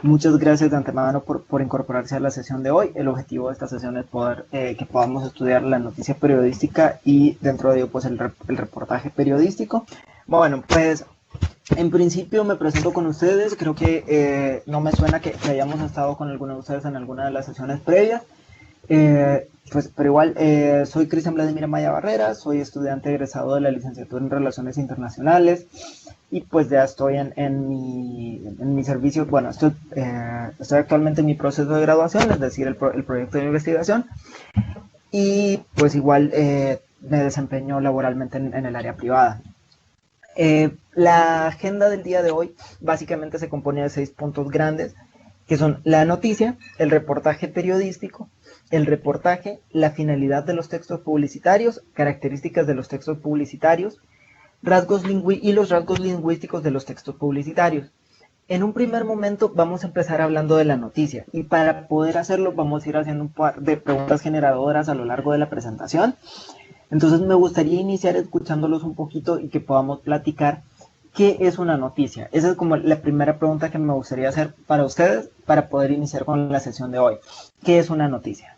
Muchas gracias de antemano por incorporarse a la sesión de hoy. El objetivo de esta sesión es poder que podamos estudiar la noticia periodística y dentro de ello pues el reportaje periodístico. Bueno, pues en principio me presento con ustedes. Creo que no me suena que hayamos estado con alguno de ustedes en alguna de las sesiones previas. Pero igual, soy Cristian Vladimir Amaya Barrera, soy estudiante egresado de la licenciatura en Relaciones Internacionales y pues ya estoy en mi servicio. Bueno, estoy actualmente en mi proceso de graduación, es decir, el proyecto de investigación, y pues igual me desempeño laboralmente en el área privada. La agenda del día de hoy básicamente se compone de 6 puntos grandes, que son la noticia, el reportaje periodístico, el reportaje, la finalidad de los textos publicitarios, características de los textos publicitarios, y los rasgos lingüísticos de los textos publicitarios. En un primer momento vamos a empezar hablando de la noticia, y para poder hacerlo vamos a ir haciendo un par de preguntas generadoras a lo largo de la presentación. Entonces me gustaría iniciar escuchándolos un poquito y que podamos platicar qué es una noticia. Esa es como la primera pregunta que me gustaría hacer para ustedes para poder iniciar con la sesión de hoy. ¿Qué es una noticia?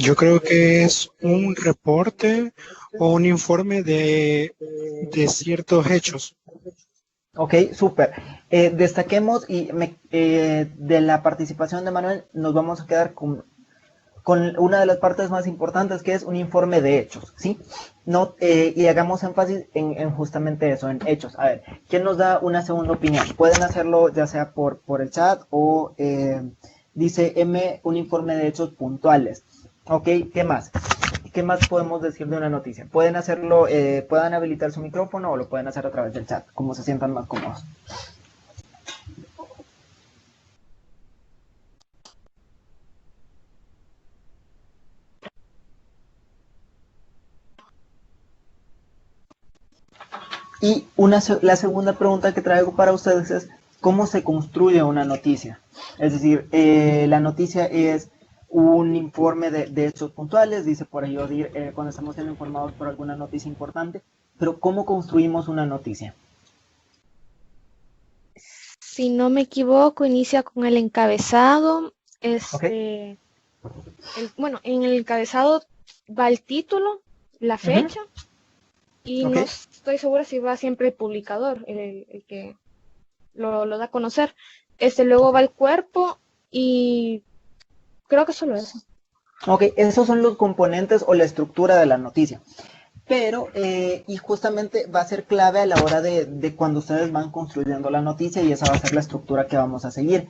Yo creo que es un reporte o un informe de ciertos hechos. Ok, súper. Destaquemos de la participación de Manuel nos vamos a quedar con una de las partes más importantes, que es un informe de hechos, ¿sí? No, y hagamos énfasis en justamente eso, en hechos. A ver, ¿quién nos da una segunda opinión? Pueden hacerlo ya sea por el chat o dice M, un informe de hechos puntuales. Ok, ¿qué más? ¿Qué más podemos decir de una noticia? Pueden hacerlo, puedan habilitar su micrófono o lo pueden hacer a través del chat, como se sientan más cómodos. Y la segunda pregunta que traigo para ustedes es, ¿cómo se construye una noticia? Es decir, la noticia es un informe de hechos puntuales, dice por ahí Odir, cuando estamos siendo informados por alguna noticia importante, pero ¿cómo construimos una noticia? Si no me equivoco, inicia con el encabezado. ¿Ok? Bueno, en el encabezado va el título, la Uh -huh. fecha, y ¿Ok? no estoy segura si va siempre el publicador, el que lo da a conocer. Luego va el cuerpo y creo que solo eso. Ok, esos son los componentes o la estructura de la noticia. Pero, y justamente va a ser clave a la hora de cuando ustedes van construyendo la noticia, y esa va a ser la estructura que vamos a seguir.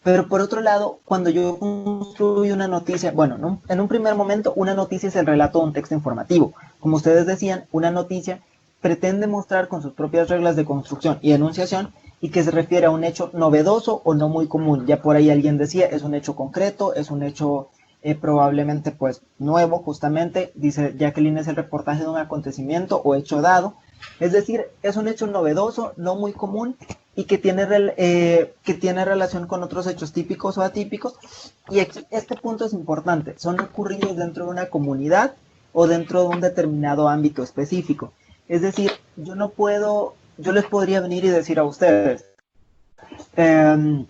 Pero por otro lado, cuando yo construyo una noticia, bueno, en un primer momento, una noticia es el relato de un texto informativo. Como ustedes decían, una noticia pretende mostrar con sus propias reglas de construcción y enunciación y que se refiere a un hecho novedoso o no muy común. Ya por ahí alguien decía, es un hecho concreto, es un hecho probablemente pues nuevo, justamente. Dice Jacqueline, es el reportaje de un acontecimiento o hecho dado. Es decir, es un hecho novedoso, no muy común, y que tiene relación con otros hechos típicos o atípicos. Y este punto es importante, son ocurridos dentro de una comunidad o dentro de un determinado ámbito específico. Es decir, yo les podría venir y decir a ustedes, eh,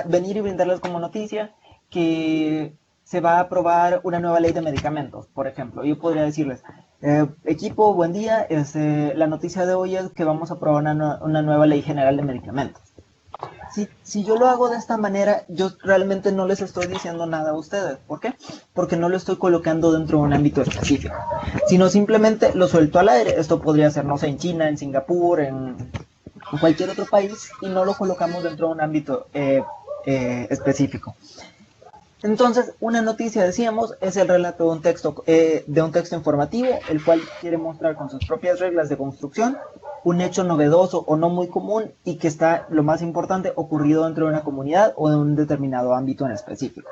venir y brindarles como noticia que se va a aprobar una nueva ley de medicamentos, por ejemplo. Yo podría decirles, equipo, buen día, la noticia de hoy es que vamos a aprobar una nueva ley general de medicamentos. Si yo lo hago de esta manera, yo realmente no les estoy diciendo nada a ustedes. ¿Por qué? Porque no lo estoy colocando dentro de un ámbito específico, sino simplemente lo suelto al aire. Esto podría ser, no sé, en China, en Singapur, en cualquier otro país, y no lo colocamos dentro de un ámbito específico. Entonces, una noticia, decíamos, es el relato de un texto informativo, el cual quiere mostrar con sus propias reglas de construcción un hecho novedoso o no muy común y que está, lo más importante, ocurrido dentro de una comunidad o de un determinado ámbito en específico.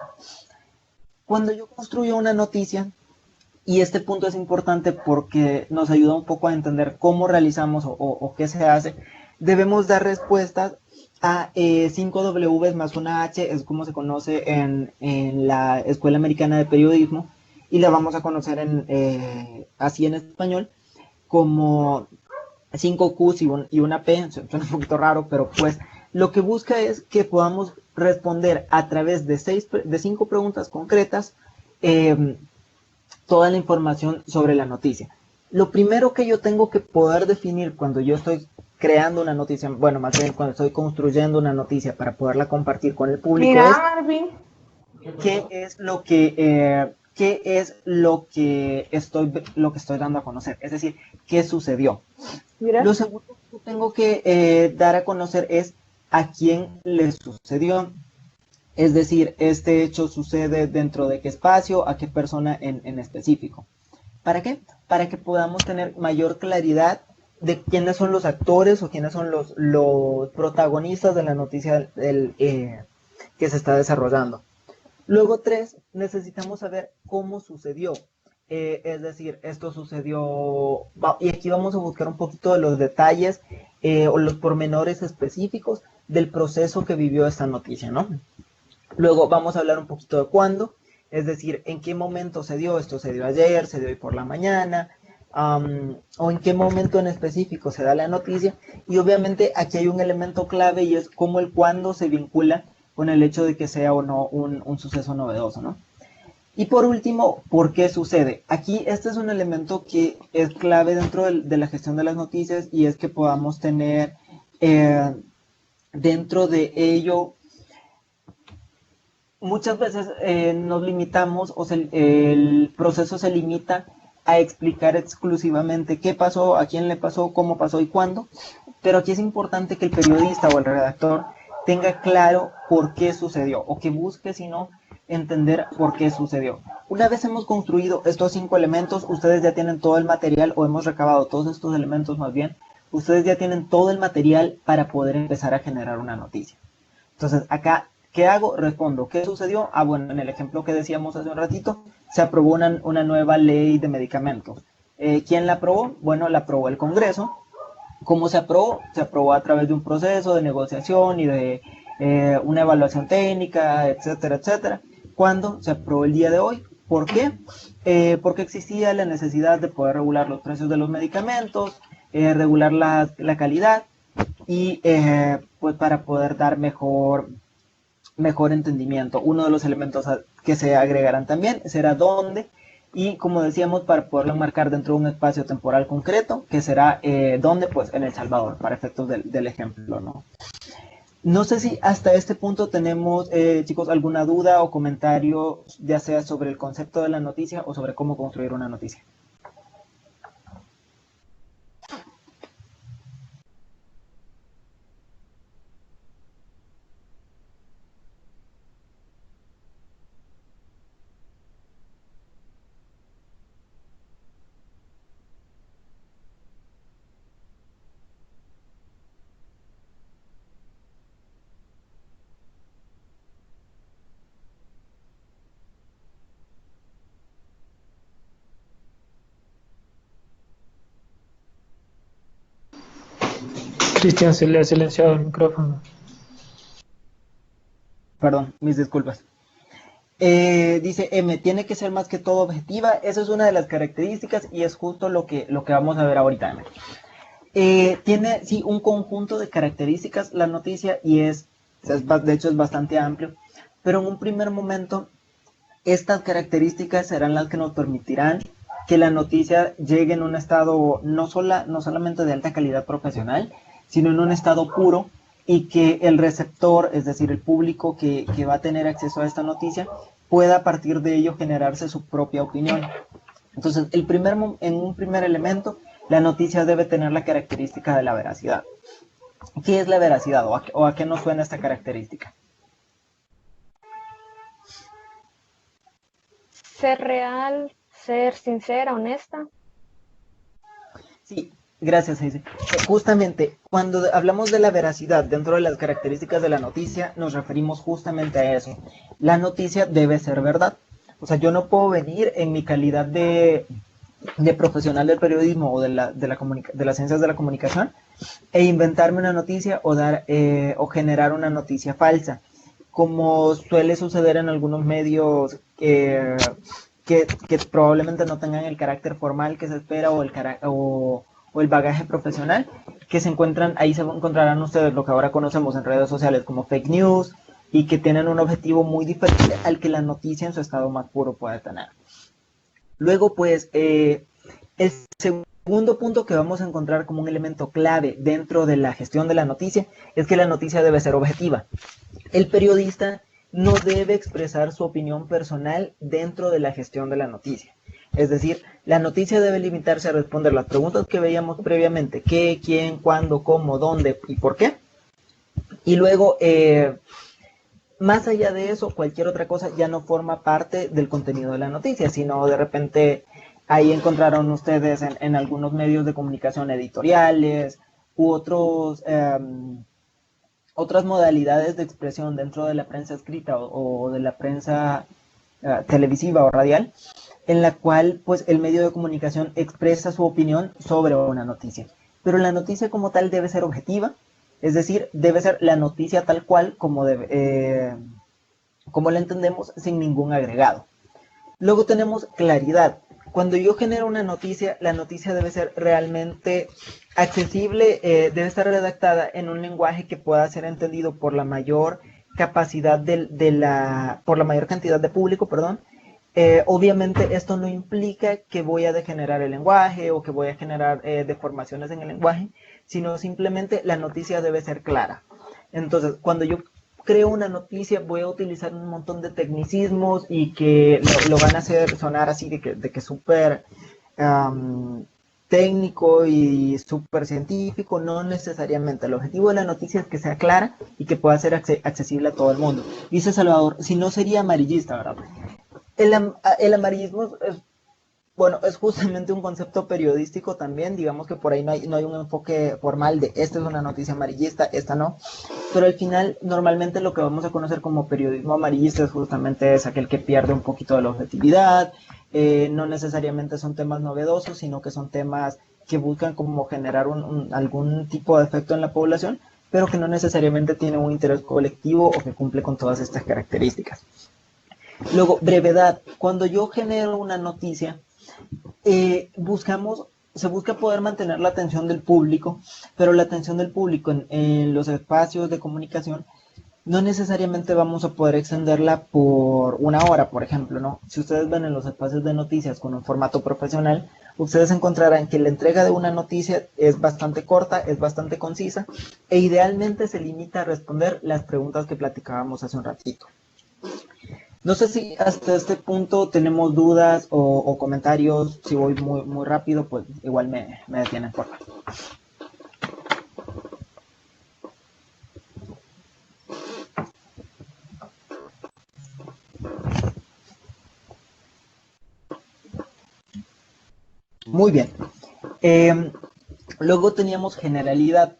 Cuando yo construyo una noticia, y este punto es importante porque nos ayuda un poco a entender cómo realizamos o qué se hace, debemos dar respuestas a 5 W más una H, es como se conoce en la Escuela Americana de Periodismo, y la vamos a conocer así en español como 5 Qs y una P. Suena un poquito raro, pero pues lo que busca es que podamos responder a través de 5 preguntas concretas toda la información sobre la noticia. Lo primero que yo tengo que poder definir cuando yo estoy creando una noticia, bueno, más bien cuando estoy construyendo una noticia para poderla compartir con el público, Mira, Marvin, qué es lo que estoy dando a conocer, es decir, qué sucedió. mira. Lo segundo que tengo que dar a conocer es a quién le sucedió. Es decir, este hecho sucede dentro de qué espacio, a qué persona en específico. ¿Para qué? Para que podamos tener mayor claridad de quiénes son los actores o quiénes son los protagonistas de la noticia que se está desarrollando. Luego 3, necesitamos saber cómo sucedió. Es decir, esto sucedió, y aquí vamos a buscar un poquito de los detalles o los pormenores específicos del proceso que vivió esta noticia, ¿no? Luego vamos a hablar un poquito de cuándo, es decir, en qué momento se dio. Esto se dio ayer, se dio hoy por la mañana, o en qué momento en específico se da la noticia. Y obviamente aquí hay un elemento clave y es cómo el cuándo se vincula con el hecho de que sea o no un suceso novedoso, ¿no? Y por último, ¿por qué sucede? Aquí este es un elemento que es clave dentro de la gestión de las noticias, y es que podamos tener dentro de ello, muchas veces nos limitamos, el proceso se limita a explicar exclusivamente qué pasó, a quién le pasó, cómo pasó y cuándo, pero aquí es importante que el periodista o el redactor tenga claro por qué sucedió, o que busque, si no, entender por qué sucedió. Una vez hemos construido estos 5 elementos, ustedes ya tienen todo el material, o hemos recabado todos estos elementos más bien, ustedes ya tienen todo el material para poder empezar a generar una noticia. Entonces, acá, ¿qué hago? Respondo, ¿qué sucedió? Bueno, en el ejemplo que decíamos hace un ratito, se aprobó una nueva ley de medicamentos. ¿Quién la aprobó? Bueno, la aprobó el Congreso. ¿Cómo se aprobó? Se aprobó a través de un proceso de negociación y de una evaluación técnica, etcétera, etcétera. ¿Cuándo? Se aprobó el día de hoy. ¿Por qué? Porque existía la necesidad de poder regular los precios de los medicamentos, regular la calidad y pues para poder dar mejor entendimiento. Uno de los elementos que se agregarán también será dónde, y como decíamos, para poderlo marcar dentro de un espacio temporal concreto, que será dónde, pues en El Salvador, para efectos del ejemplo, ¿no? No sé si hasta este punto tenemos, chicos, alguna duda o comentario, ya sea sobre el concepto de la noticia o sobre cómo construir una noticia. Cristian, se le ha silenciado el micrófono. Perdón, mis disculpas. Dice M, tiene que ser más que todo objetiva. Esa es una de las características y es justo lo que vamos a ver ahorita, M. Tiene, sí, un conjunto de características la noticia y de hecho es bastante amplio, pero en un primer momento estas características serán las que nos permitirán que la noticia llegue en un estado no solamente de alta calidad profesional, sino en un estado puro, y que el receptor, es decir, el público que va a tener acceso a esta noticia, pueda a partir de ello generarse su propia opinión. Entonces, en un primer elemento, la noticia debe tener la característica de la veracidad. ¿Qué es la veracidad o a qué nos suena esta característica? Ser real, ser sincera, honesta. Sí, gracias, Heise. Justamente, cuando hablamos de la veracidad dentro de las características de la noticia, nos referimos justamente a eso. La noticia debe ser verdad. O sea, yo no puedo venir en mi calidad de profesional del periodismo o de las ciencias de la comunicación e inventarme una noticia o generar una noticia falsa, como suele suceder en algunos medios que probablemente no tengan el carácter formal que se espera o el bagaje profesional, que se encuentran, ahí se encontrarán ustedes lo que ahora conocemos en redes sociales como fake news, y que tienen un objetivo muy diferente al que la noticia en su estado más puro puede tener. Luego, pues, el segundo punto que vamos a encontrar como un elemento clave dentro de la gestión de la noticia es que la noticia debe ser objetiva. El periodista no debe expresar su opinión personal dentro de la gestión de la noticia. Es decir, la noticia debe limitarse a responder las preguntas que veíamos previamente: qué, quién, cuándo, cómo, dónde y por qué. Y luego, más allá de eso, cualquier otra cosa ya no forma parte del contenido de la noticia, sino de repente ahí encontraron ustedes en algunos medios de comunicación editoriales u otras modalidades de expresión dentro de la prensa escrita o de la prensa televisiva o radial, en la cual pues el medio de comunicación expresa su opinión sobre una noticia. Pero la noticia como tal debe ser objetiva, es decir, debe ser la noticia tal cual como la entendemos, sin ningún agregado. Luego tenemos claridad. Cuando yo genero una noticia, la noticia debe ser realmente accesible, debe estar redactada en un lenguaje que pueda ser entendido por la mayor capacidad por la mayor cantidad de público, perdón. Obviamente esto no implica que voy a degenerar el lenguaje o que voy a generar deformaciones en el lenguaje, sino simplemente la noticia debe ser clara. Entonces, cuando yo creo una noticia, voy a utilizar un montón de tecnicismos y que lo van a hacer sonar así de que súper técnico y súper científico. No necesariamente. El objetivo de la noticia es que sea clara y que pueda ser accesible a todo el mundo. Dice Salvador, si no sería amarillista, ¿verdad? El amarillismo es justamente un concepto periodístico también. Digamos que por ahí no hay un enfoque formal de esta es una noticia amarillista, esta no. Pero al final, normalmente lo que vamos a conocer como periodismo amarillista es justamente aquel que pierde un poquito de la objetividad. No necesariamente son temas novedosos, sino que son temas que buscan como generar algún tipo de efecto en la población, pero que no necesariamente tienen un interés colectivo o que cumple con todas estas características. Luego, brevedad. Cuando yo genero una noticia, se busca poder mantener la atención del público, pero la atención del público en los espacios de comunicación no necesariamente vamos a poder extenderla por una hora, por ejemplo, ¿no? Si ustedes ven en los espacios de noticias con un formato profesional, ustedes encontrarán que la entrega de una noticia es bastante corta, es bastante concisa, e idealmente se limita a responder las preguntas que platicábamos hace un ratito. No sé si hasta este punto tenemos dudas o comentarios. Si voy muy, muy rápido, pues igual me detienen, por favor. Muy bien. Luego teníamos generalidad.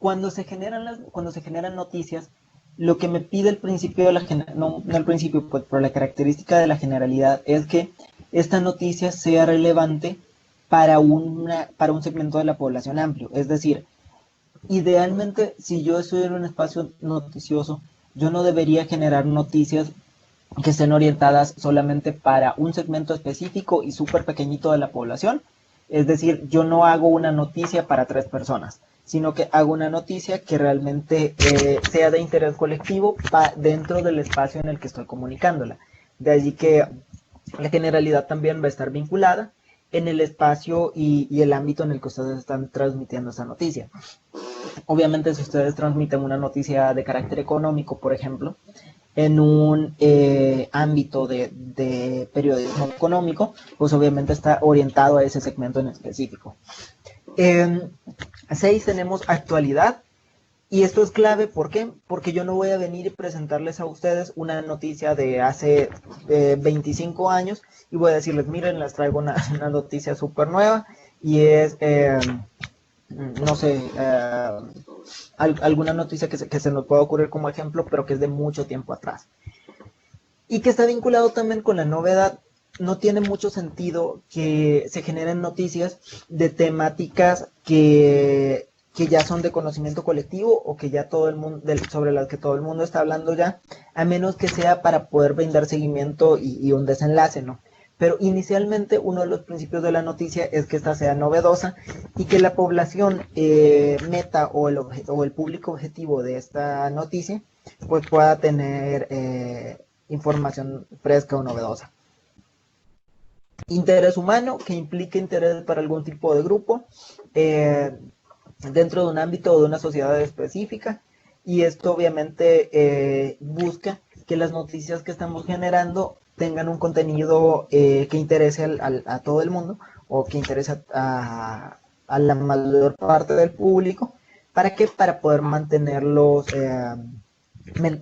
Cuando se generan noticias, lo que me pide el principio no el principio, pues, pero la característica de la generalidad es que esta noticia sea relevante para un segmento de la población amplio. Es decir, idealmente, si yo estoy en un espacio noticioso, yo no debería generar noticias que estén orientadas solamente para un segmento específico y súper pequeñito de la población. Es decir, yo no hago una noticia para 3 personas, sino que hago una noticia que realmente sea de interés colectivo dentro del espacio en el que estoy comunicándola. De allí que la generalidad también va a estar vinculada en el espacio y el ámbito en el que ustedes están transmitiendo esa noticia. Obviamente, si ustedes transmiten una noticia de carácter económico, por ejemplo, en un ámbito de periodismo económico, pues obviamente está orientado a ese segmento en específico. 6 tenemos actualidad, y esto es clave. ¿Por qué? Porque yo no voy a venir y presentarles a ustedes una noticia de hace 25 años y voy a decirles, miren, les traigo una noticia súper nueva y es, no sé, alguna noticia que se nos pueda ocurrir como ejemplo, pero que es de mucho tiempo atrás. Y que está vinculado también con la novedad. No tiene mucho sentido que se generen noticias de temáticas que ya son de conocimiento colectivo o que ya todo el mundo, sobre las que todo el mundo está hablando ya, a menos que sea para poder brindar seguimiento y un desenlace, ¿no? Pero inicialmente uno de los principios de la noticia es que ésta sea novedosa y que la población meta o el público objetivo de esta noticia pues pueda tener información fresca o novedosa. Interés humano, que implique interés para algún tipo de grupo dentro de un ámbito o de una sociedad específica, y esto obviamente busca que las noticias que estamos generando tengan un contenido que interese a todo el mundo o que interese a la mayor parte del público. ¿Para qué? Para poder mantenerlos,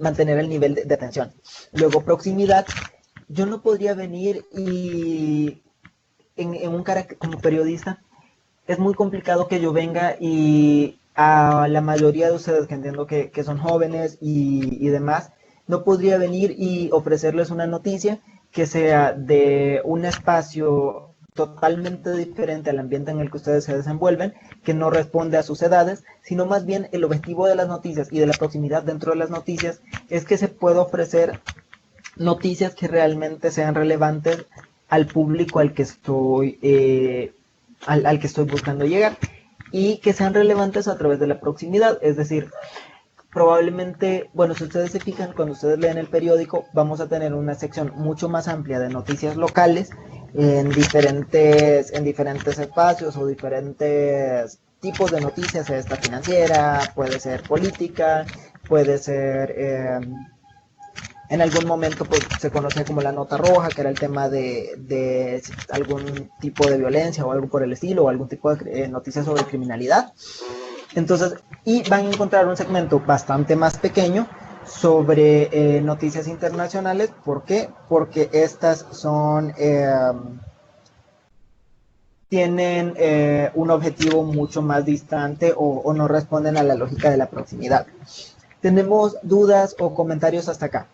mantener el nivel de atención. Luego, proximidad. Yo no podría venir y en un carácter como periodista, es muy complicado que yo venga y a la mayoría de ustedes, que entiendo que son jóvenes y demás, no podría venir y ofrecerles una noticia que sea de un espacio totalmente diferente al ambiente en el que ustedes se desenvuelven, que no responde a sus edades, sino más bien el objetivo de las noticias y de la proximidad dentro de las noticias es que se pueda ofrecer noticias que realmente sean relevantes al público al que estoy buscando llegar, y que sean relevantes a través de la proximidad. Es decir, probablemente, bueno, si ustedes se fijan, cuando ustedes leen el periódico, vamos a tener una sección mucho más amplia de noticias locales en diferentes espacios o diferentes tipos de noticias. Esta financiera, puede ser política, puede ser en algún momento pues, se conoce como la nota roja, que era el tema de algún tipo de violencia o algo por el estilo, o algún tipo de noticias sobre criminalidad. Entonces, y van a encontrar un segmento bastante más pequeño sobre noticias internacionales. ¿Por qué? Porque estas son tienen un objetivo mucho más distante o no responden a la lógica de la proximidad. ¿Tenemos dudas o comentarios hasta acá?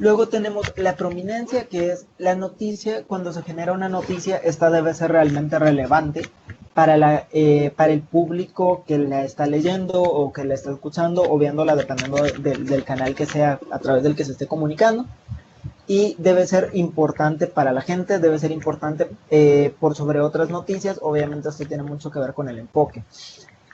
Luego tenemos la prominencia, que es la noticia. Cuando se genera una noticia, esta debe ser realmente relevante para el público que la está leyendo o que la está escuchando o viéndola, dependiendo del canal que sea a través del que se esté comunicando. Y debe ser importante para la gente, debe ser importante por sobre otras noticias. Obviamente esto tiene mucho que ver con el enfoque.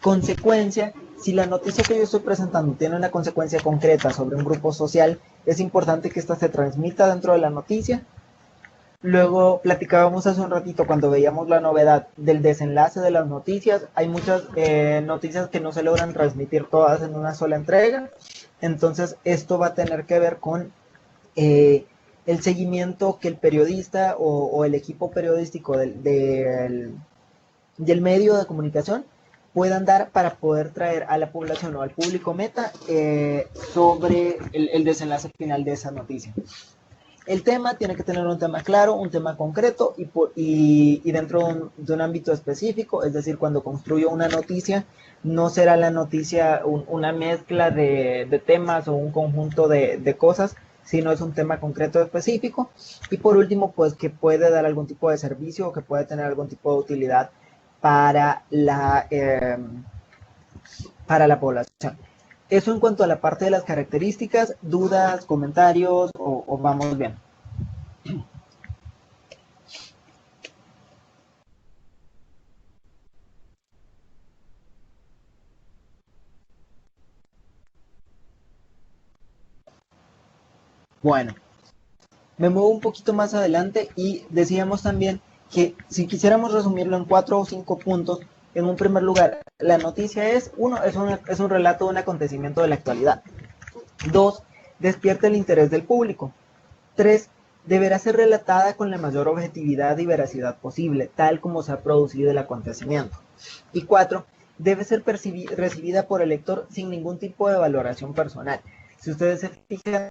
Consecuencia, si la noticia que yo estoy presentando tiene una consecuencia concreta sobre un grupo social, es importante que esta se transmita dentro de la noticia. Luego platicábamos hace un ratito, cuando veíamos la novedad del desenlace de las noticias. Hay muchas noticias que no se logran transmitir todas en una sola entrega. Entonces esto va a tener que ver con el seguimiento que el periodista o el equipo periodístico del medio de comunicación puedan dar para poder traer a la población o al público meta sobre el desenlace final de esa noticia. El tema tiene que tener un tema claro, un tema concreto y dentro de un ámbito específico. Es decir, cuando construyo una noticia, no será la noticia una mezcla de temas o un conjunto de cosas, sino es un tema concreto específico. Y por último, pues que puede dar algún tipo de servicio o que puede tener algún tipo de utilidad para la población. Eso en cuanto a la parte de las características. ¿Dudas, comentarios o vamos bien? Bueno, me muevo un poquito más adelante y decíamos también que si quisiéramos resumirlo en 4 o 5 puntos, en un primer lugar, la noticia es, uno, es un relato de un acontecimiento de la actualidad. 2, despierta el interés del público. 3, deberá ser relatada con la mayor objetividad y veracidad posible, tal como se ha producido el acontecimiento. Y 4, debe ser recibida por el lector sin ningún tipo de valoración personal. Si ustedes se fijan,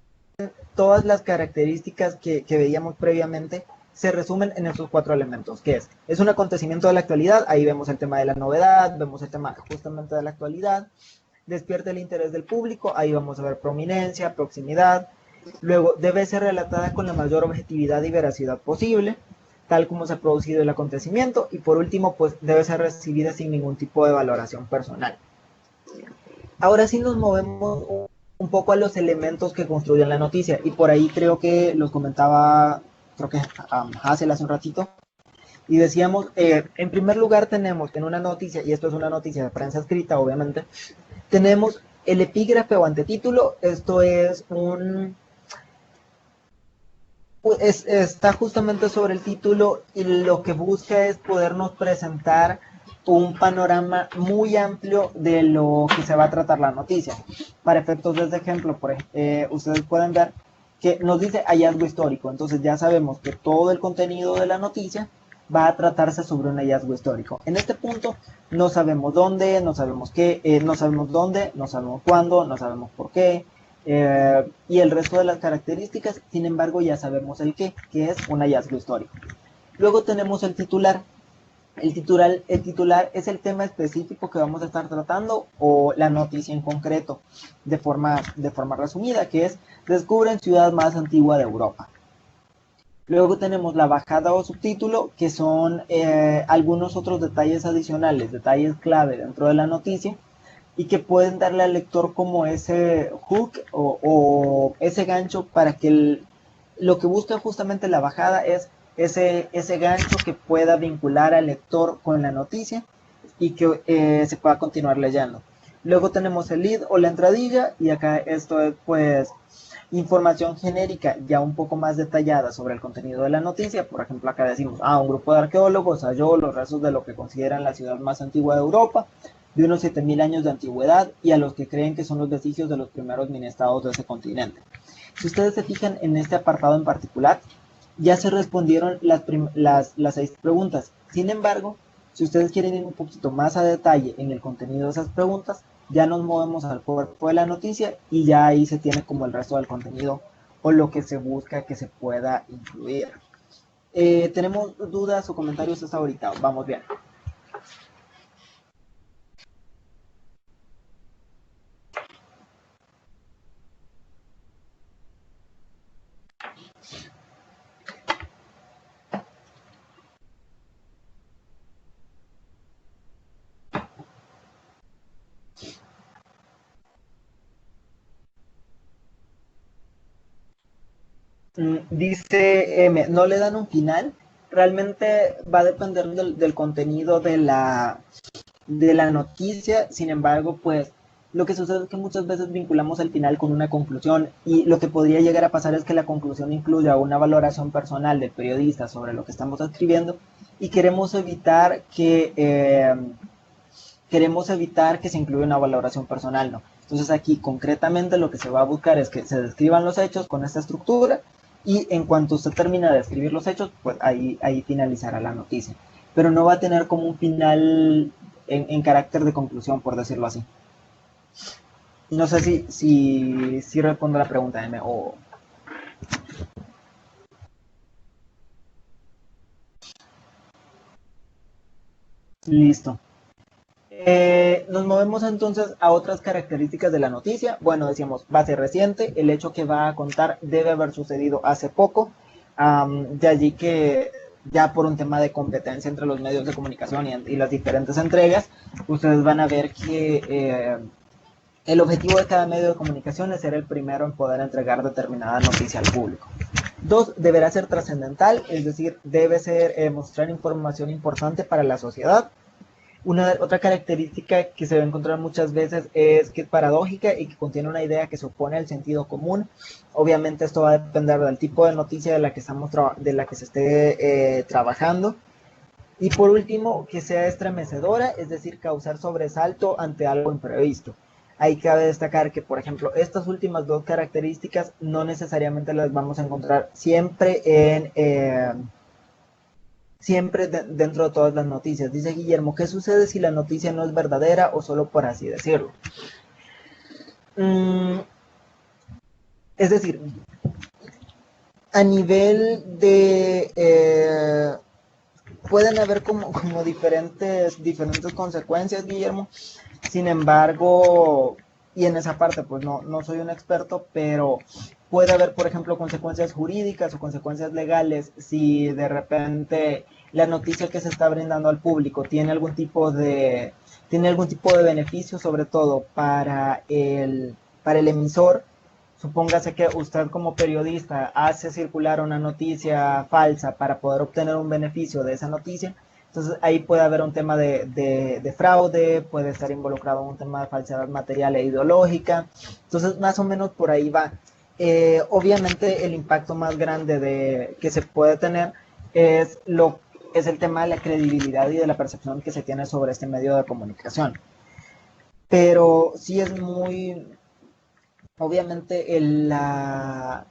todas las características que veíamos previamente se resumen en esos 4 elementos, que es un acontecimiento de la actualidad. Ahí vemos el tema de la novedad, vemos el tema justamente de la actualidad. Despierta el interés del público, ahí vamos a ver prominencia, proximidad. Luego, debe ser relatada con la mayor objetividad y veracidad posible, tal como se ha producido el acontecimiento. Y por último, pues debe ser recibida sin ningún tipo de valoración personal. Ahora sí nos movemos un poco a los elementos que construyen la noticia. Y por ahí creo que los comentaba, creo que Hazel hace un ratito. Y decíamos, en primer lugar tenemos en una noticia, y esto es una noticia de prensa escrita, obviamente, tenemos el epígrafe o antetítulo. Esto es está justamente sobre el título y lo que busca es podernos presentar un panorama muy amplio de lo que se va a tratar la noticia. Para efectos de este ejemplo, ustedes pueden ver que nos dice hallazgo histórico. Entonces ya sabemos que todo el contenido de la noticia va a tratarse sobre un hallazgo histórico. En este punto no sabemos dónde, no sabemos qué, no sabemos dónde, no sabemos cuándo, no sabemos por qué. Y el resto de las características, sin embargo, ya sabemos el qué, que es un hallazgo histórico. Luego tenemos el titular. El titular es el tema específico que vamos a estar tratando o la noticia en concreto, de forma resumida, que es descubren ciudad más antigua de Europa. Luego tenemos la bajada o subtítulo, que son algunos otros detalles adicionales, detalles clave dentro de la noticia, y que pueden darle al lector como ese hook o ese gancho para que lo que busca justamente la bajada es ese gancho que pueda vincular al lector con la noticia y que se pueda continuar leyendo. Luego tenemos el lead o la entradilla, y acá esto es pues información genérica ya un poco más detallada sobre el contenido de la noticia. Por ejemplo, acá decimos, un grupo de arqueólogos halló los restos de lo que consideran la ciudad más antigua de Europa, de unos 7000 años de antigüedad, y a los que creen que son los vestigios de los primeros mini-estados de ese continente. Si ustedes se fijan en este apartado en particular, ya se respondieron las 6 preguntas. Sin embargo, si ustedes quieren ir un poquito más a detalle en el contenido de esas preguntas, ya nos movemos al cuerpo de la noticia y ya ahí se tiene como el resto del contenido o lo que se busca que se pueda incluir. ¿Tenemos dudas o comentarios hasta ahorita? Vamos bien. Dice M, no le dan un final. Realmente va a depender del contenido de la noticia. Sin embargo, pues lo que sucede es que muchas veces vinculamos el final con una conclusión, y lo que podría llegar a pasar es que la conclusión incluya una valoración personal del periodista sobre lo que estamos escribiendo, y queremos evitar que se incluya una valoración personal, ¿no? Entonces aquí concretamente lo que se va a buscar es que se describan los hechos con esta estructura, y en cuanto usted termina de escribir los hechos, pues ahí finalizará la noticia. Pero no va a tener como un final en carácter de conclusión, por decirlo así. No sé si respondo a la pregunta, M, o... Listo. Nos movemos entonces a otras características de la noticia. Bueno, decíamos, base reciente, el hecho que va a contar debe haber sucedido hace poco, de allí que ya por un tema de competencia entre los medios de comunicación y las diferentes entregas, ustedes van a ver que el objetivo de cada medio de comunicación es ser el primero en poder entregar determinada noticia al público. 2, deberá ser trascendental, es decir, debe ser mostrar información importante para la sociedad. Otra característica que se va a encontrar muchas veces es que es paradójica y que contiene una idea que se opone al sentido común. Obviamente esto va a depender del tipo de noticia de la que se esté trabajando. Y por último, que sea estremecedora, es decir, causar sobresalto ante algo imprevisto. Ahí cabe destacar que, por ejemplo, estas últimas 2 características no necesariamente las vamos a encontrar siempre dentro de todas las noticias. Dice Guillermo, ¿qué sucede si la noticia no es verdadera o solo por así decirlo? Es decir, a nivel de... pueden haber como diferentes consecuencias, Guillermo. Sin embargo, y en esa parte pues no soy un experto, pero puede haber, por ejemplo, consecuencias jurídicas o consecuencias legales si de repente la noticia que se está brindando al público tiene algún tipo de beneficio, sobre todo para el emisor. Supóngase que usted como periodista hace circular una noticia falsa para poder obtener un beneficio de esa noticia. Entonces ahí puede haber un tema de fraude, puede estar involucrado un tema de falsedad material e ideológica. Entonces más o menos por ahí va. Obviamente el impacto más grande que se puede tener es el tema de la credibilidad y de la percepción que se tiene sobre este medio de comunicación. Pero sí es muy... Obviamente la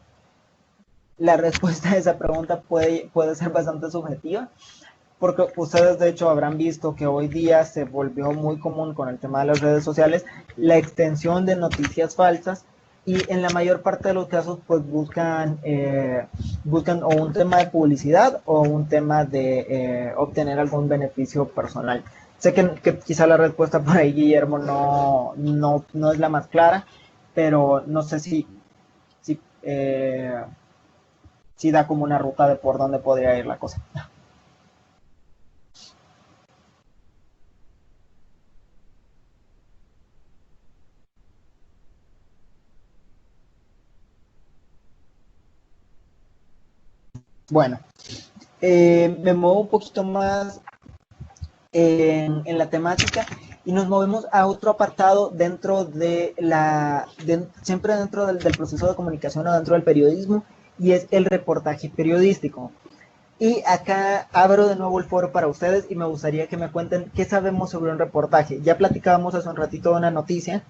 respuesta a esa pregunta puede ser bastante subjetiva, porque ustedes de hecho habrán visto que hoy día se volvió muy común con el tema de las redes sociales la extensión de noticias falsas, y en la mayor parte de los casos pues buscan o un tema de publicidad o un tema de obtener algún beneficio personal. Sé que quizá la respuesta por ahí, Guillermo, no es la más clara, pero no sé si da como una ruta de por dónde podría ir la cosa. Bueno, me muevo un poquito más en la temática y nos movemos a otro apartado dentro siempre dentro del proceso de comunicación o dentro del periodismo, y es el reportaje periodístico. Y acá abro de nuevo el foro para ustedes y me gustaría que me cuenten qué sabemos sobre un reportaje. Ya platicábamos hace un ratito de una noticia,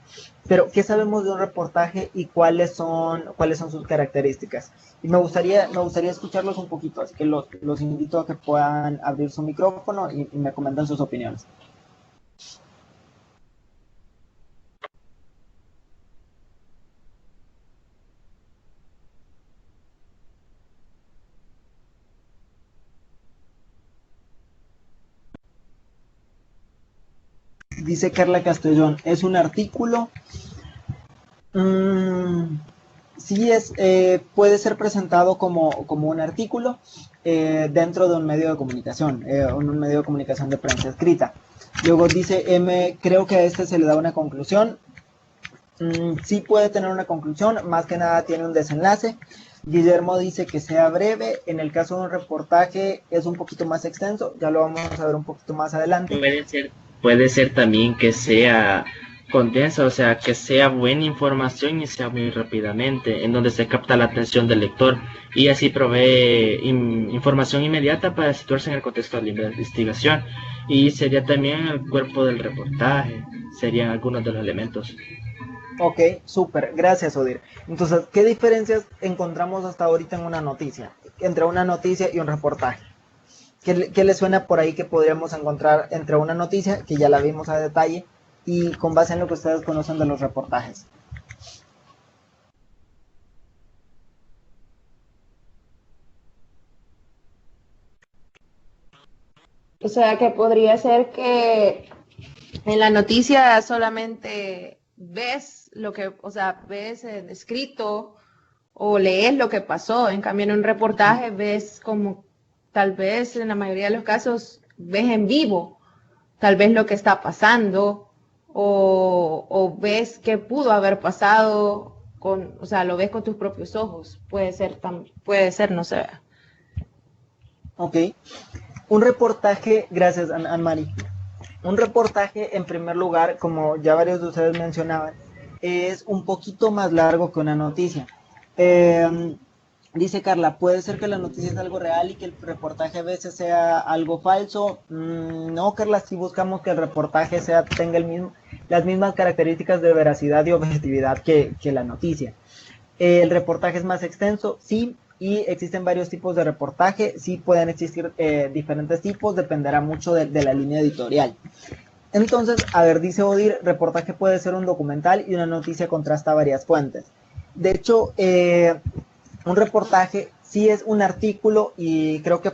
pero ¿qué sabemos de un reportaje y cuáles son sus características? Y me gustaría escucharlos un poquito, así que los invito a que puedan abrir su micrófono y me comenten sus opiniones. Dice Carla Castellón, ¿es un artículo? Sí, puede ser presentado como un artículo dentro de un medio de comunicación, un medio de comunicación de prensa escrita. Luego dice creo que a este se le da una conclusión. Sí puede tener una conclusión, más que nada tiene un desenlace. Guillermo dice que sea breve. En el caso de un reportaje es un poquito más extenso, ya lo vamos a ver un poquito más adelante. Puede ser también que sea condensa, o sea, que sea buena información y sea muy rápidamente, en donde se capta la atención del lector y así provee información inmediata para situarse en el contexto de la investigación. Y sería también el cuerpo del reportaje, serían algunos de los elementos. Ok, súper, gracias Odir. Entonces, ¿qué diferencias encontramos hasta ahorita en una noticia? Entre una noticia y un reportaje. ¿Qué le suena por ahí que podríamos encontrar entre una noticia, que ya la vimos a detalle, y con base en lo que ustedes conocen de los reportajes? O sea, que podría ser que en la noticia solamente ves ves escrito o lees lo que pasó. En cambio, en un reportaje ves como, tal vez en la mayoría de los casos, ves en vivo, tal vez lo que está pasando, o ves qué pudo haber pasado lo ves con tus propios ojos. Puede ser, no sé. Ok. Un reportaje, gracias Anne-Marie. Un reportaje, en primer lugar, como ya varios de ustedes mencionaban, es un poquito más largo que una noticia. Dice Carla, ¿puede ser que la noticia es algo real y que el reportaje a veces sea algo falso? No, Carla, si buscamos que el reportaje tenga las mismas características de veracidad y objetividad que la noticia. El reportaje es más extenso, sí, y existen varios tipos de reportaje, sí pueden existir diferentes tipos, dependerá mucho de la línea editorial. Entonces, a ver, dice Odir, reportaje puede ser un documental y una noticia contrasta varias fuentes. De hecho, un reportaje sí es un artículo, y creo que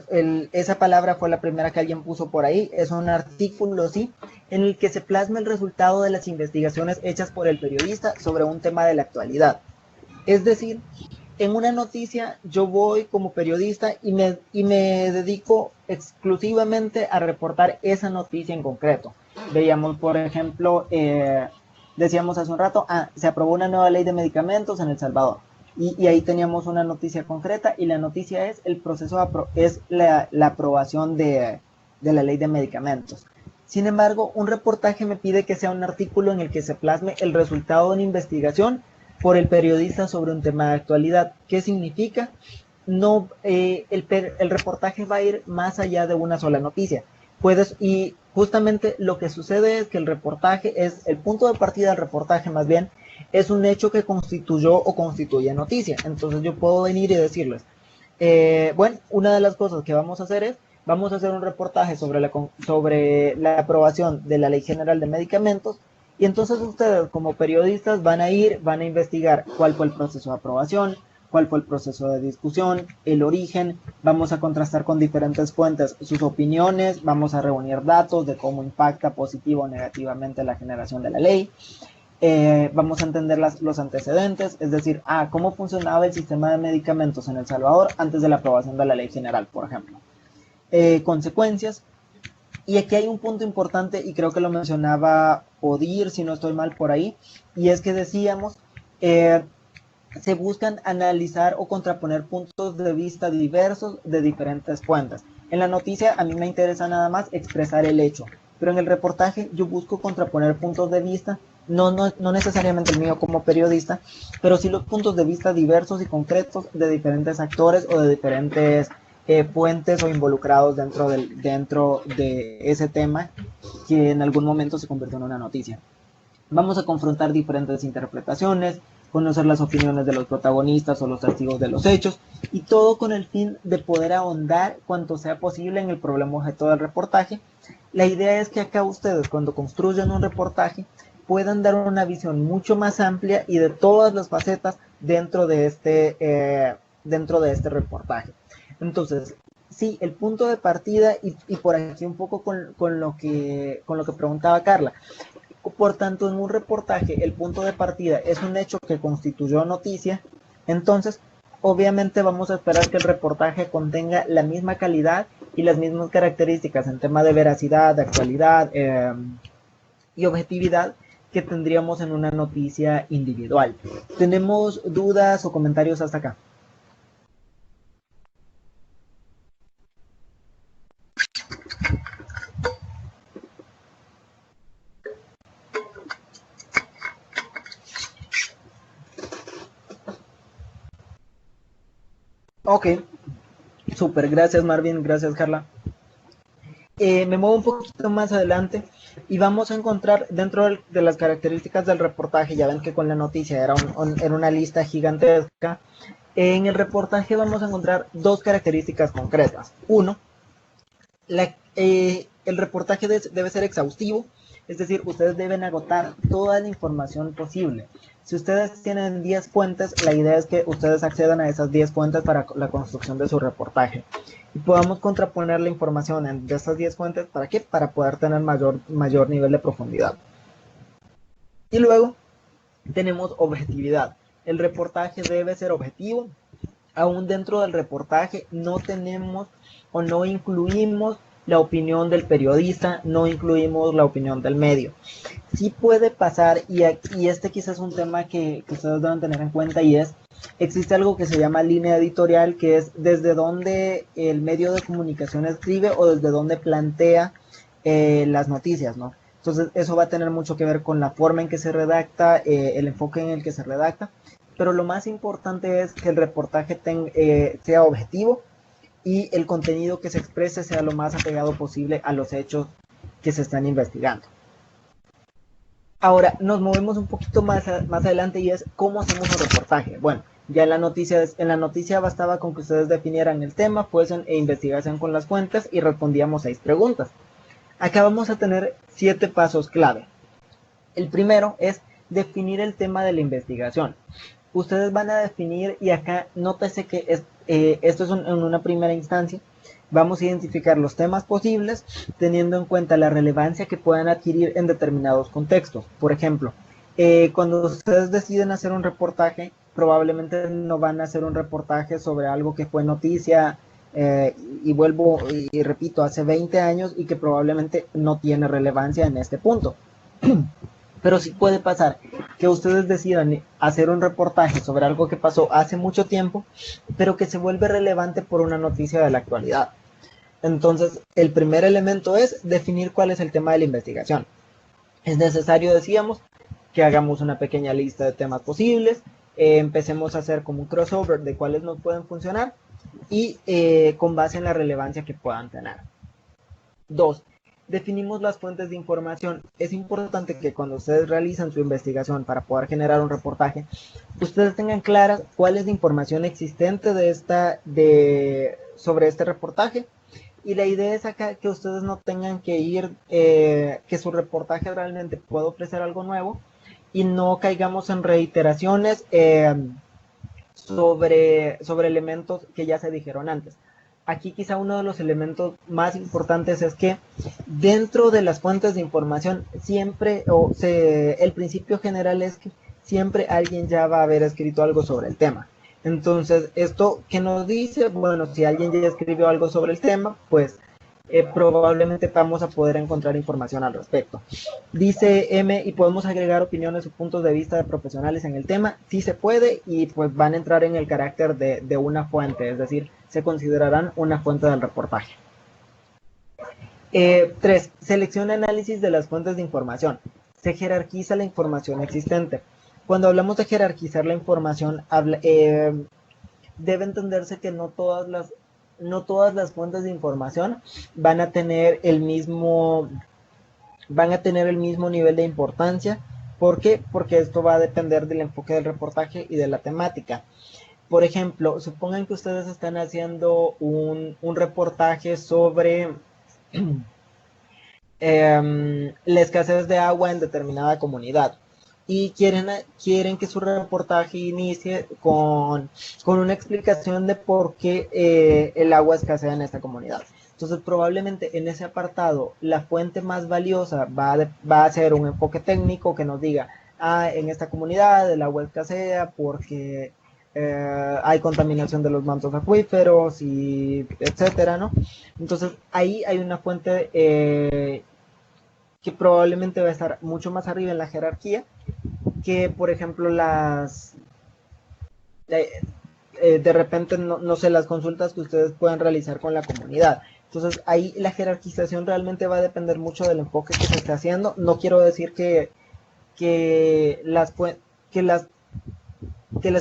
esa palabra fue la primera que alguien puso por ahí. Es un artículo, sí, en el que se plasma el resultado de las investigaciones hechas por el periodista sobre un tema de la actualidad. Es decir, en una noticia yo voy como periodista y me dedico exclusivamente a reportar esa noticia en concreto. Veíamos, por ejemplo, decíamos hace un rato, se aprobó una nueva ley de medicamentos en El Salvador. Y ahí teníamos una noticia concreta, y la noticia es el proceso es la aprobación de la ley de medicamentos. Sin embargo, un reportaje me pide que sea un artículo en el que se plasme el resultado de una investigación por el periodista sobre un tema de actualidad. ¿Qué significa? No, el reportaje va a ir más allá de una sola noticia. Y justamente lo que sucede es que el punto de partida del reportaje más bien, es un hecho que constituyó o constituye noticia. Entonces yo puedo venir y decirles, bueno, una de las cosas que vamos a hacer es, vamos a hacer un reportaje sobre la aprobación de la Ley General de Medicamentos, y entonces ustedes como periodistas van a investigar cuál fue el proceso de aprobación, cuál fue el proceso de discusión, el origen, vamos a contrastar con diferentes fuentes sus opiniones, vamos a reunir datos de cómo impacta positivo o negativamente la generación de la ley. Vamos a entender los antecedentes, es decir, cómo funcionaba el sistema de medicamentos en El Salvador antes de la aprobación de la Ley General, por ejemplo. Consecuencias. Y aquí hay un punto importante, y creo que lo mencionaba Odir, si no estoy mal por ahí, y es que decíamos, se buscan analizar o contraponer puntos de vista diversos de diferentes fuentes. En la noticia a mí me interesa nada más expresar el hecho, pero en el reportaje yo busco contraponer puntos de vista, no necesariamente el mío como periodista, pero sí los puntos de vista diversos y concretos de diferentes actores o de diferentes fuentes o involucrados dentro de ese tema que en algún momento se convirtió en una noticia. Vamos a confrontar diferentes interpretaciones, conocer las opiniones de los protagonistas o los testigos de los hechos, y todo con el fin de poder ahondar cuanto sea posible en el problema objeto del reportaje. La idea es que acá ustedes, cuando construyen un reportaje, puedan dar una visión mucho más amplia y de todas las facetas dentro de este reportaje. Entonces, sí, el punto de partida, y por aquí un poco con lo que preguntaba Carla. Por tanto, en un reportaje, el punto de partida es un hecho que constituyó noticia. Entonces, obviamente vamos a esperar que el reportaje contenga la misma calidad y las mismas características en tema de veracidad, de actualidad y objetividad que tendríamos en una noticia individual. ¿Tenemos dudas o comentarios hasta acá? Ok, súper, gracias Marvin, gracias Carla. Me muevo un poquito más adelante y vamos a encontrar dentro de las características del reportaje, ya ven que con la noticia era una lista gigantesca. En el reportaje vamos a encontrar dos características concretas. Uno, el reportaje debe ser exhaustivo, es decir, ustedes deben agotar toda la información posible. Si ustedes tienen 10 fuentes, la idea es que ustedes accedan a esas 10 fuentes para la construcción de su reportaje. Y podamos contraponer la información de estas 10 fuentes, ¿para qué? Para poder tener mayor nivel de profundidad. Y luego tenemos objetividad. El reportaje debe ser objetivo. Aún dentro del reportaje no tenemos o no incluimos la opinión del periodista, no incluimos la opinión del medio. Sí puede pasar, y este quizás es un tema que ustedes deben tener en cuenta, y existe algo que se llama línea editorial, que es desde donde el medio de comunicación escribe o desde donde plantea las noticias, ¿no? Entonces eso va a tener mucho que ver con la forma en que se redacta, el enfoque en el que se redacta, pero lo más importante es que el reportaje sea objetivo y el contenido que se exprese sea lo más apegado posible a los hechos que se están investigando. Ahora, nos movemos un poquito más adelante, y es ¿cómo hacemos un reportaje? Bueno, ya en la noticia bastaba con que ustedes definieran el tema, fuesen e investigasen con las fuentes y respondíamos 6 preguntas. Acá vamos a tener 7 pasos clave. El primero es definir el tema de la investigación. Ustedes van a definir, y acá nótese que esto es en una primera instancia, vamos a identificar los temas posibles teniendo en cuenta la relevancia que puedan adquirir en determinados contextos. Por ejemplo, cuando ustedes deciden hacer un reportaje, probablemente no van a hacer un reportaje sobre algo que fue noticia, y vuelvo y repito, hace 20 años y que probablemente no tiene relevancia en este punto. Pero sí puede pasar que ustedes decidan hacer un reportaje sobre algo que pasó hace mucho tiempo, pero que se vuelve relevante por una noticia de la actualidad. Entonces, el primer elemento es definir cuál es el tema de la investigación. Es necesario, decíamos, que hagamos una pequeña lista de temas posibles, empecemos a hacer como un crossover de cuáles nos pueden funcionar y con base en la relevancia que puedan tener. 2. Definimos las fuentes de información. Es importante que cuando ustedes realizan su investigación para poder generar un reportaje, ustedes tengan claras cuál es la información existente sobre este reportaje. Y la idea es acá que ustedes no tengan que ir, que su reportaje realmente pueda ofrecer algo nuevo y no caigamos en reiteraciones sobre elementos que ya se dijeron antes. Aquí quizá uno de los elementos más importantes es que dentro de las fuentes de información siempre, el principio general es que siempre alguien ya va a haber escrito algo sobre el tema. Entonces, ¿esto qué nos dice? Bueno, si alguien ya escribió algo sobre el tema, pues probablemente vamos a poder encontrar información al respecto. Dice M, y podemos agregar opiniones o puntos de vista de profesionales en el tema. Sí se puede, y pues van a entrar en el carácter de una fuente, es decir, se considerarán una fuente del reportaje. 3. Selección y análisis de las fuentes de información. Se jerarquiza la información existente. Cuando hablamos de jerarquizar la información, debe entenderse que no todas las fuentes de información van a tener el mismo nivel de importancia. ¿Por qué? Porque esto va a depender del enfoque del reportaje y de la temática. Por ejemplo, supongan que ustedes están haciendo un reportaje sobre la escasez de agua en determinada comunidad y quieren que su reportaje inicie con una explicación de por qué el agua escasea en esta comunidad. Entonces, probablemente en ese apartado, la fuente más valiosa va a ser un enfoque técnico que nos diga, en esta comunidad el agua escasea porque hay contaminación de los mantos acuíferos y etcétera, ¿no? Entonces, ahí hay una fuente que probablemente va a estar mucho más arriba en la jerarquía que, por ejemplo, de repente, no sé, las consultas que ustedes puedan realizar con la comunidad. Entonces, ahí la jerarquización realmente va a depender mucho del enfoque que se esté haciendo. No quiero decir que las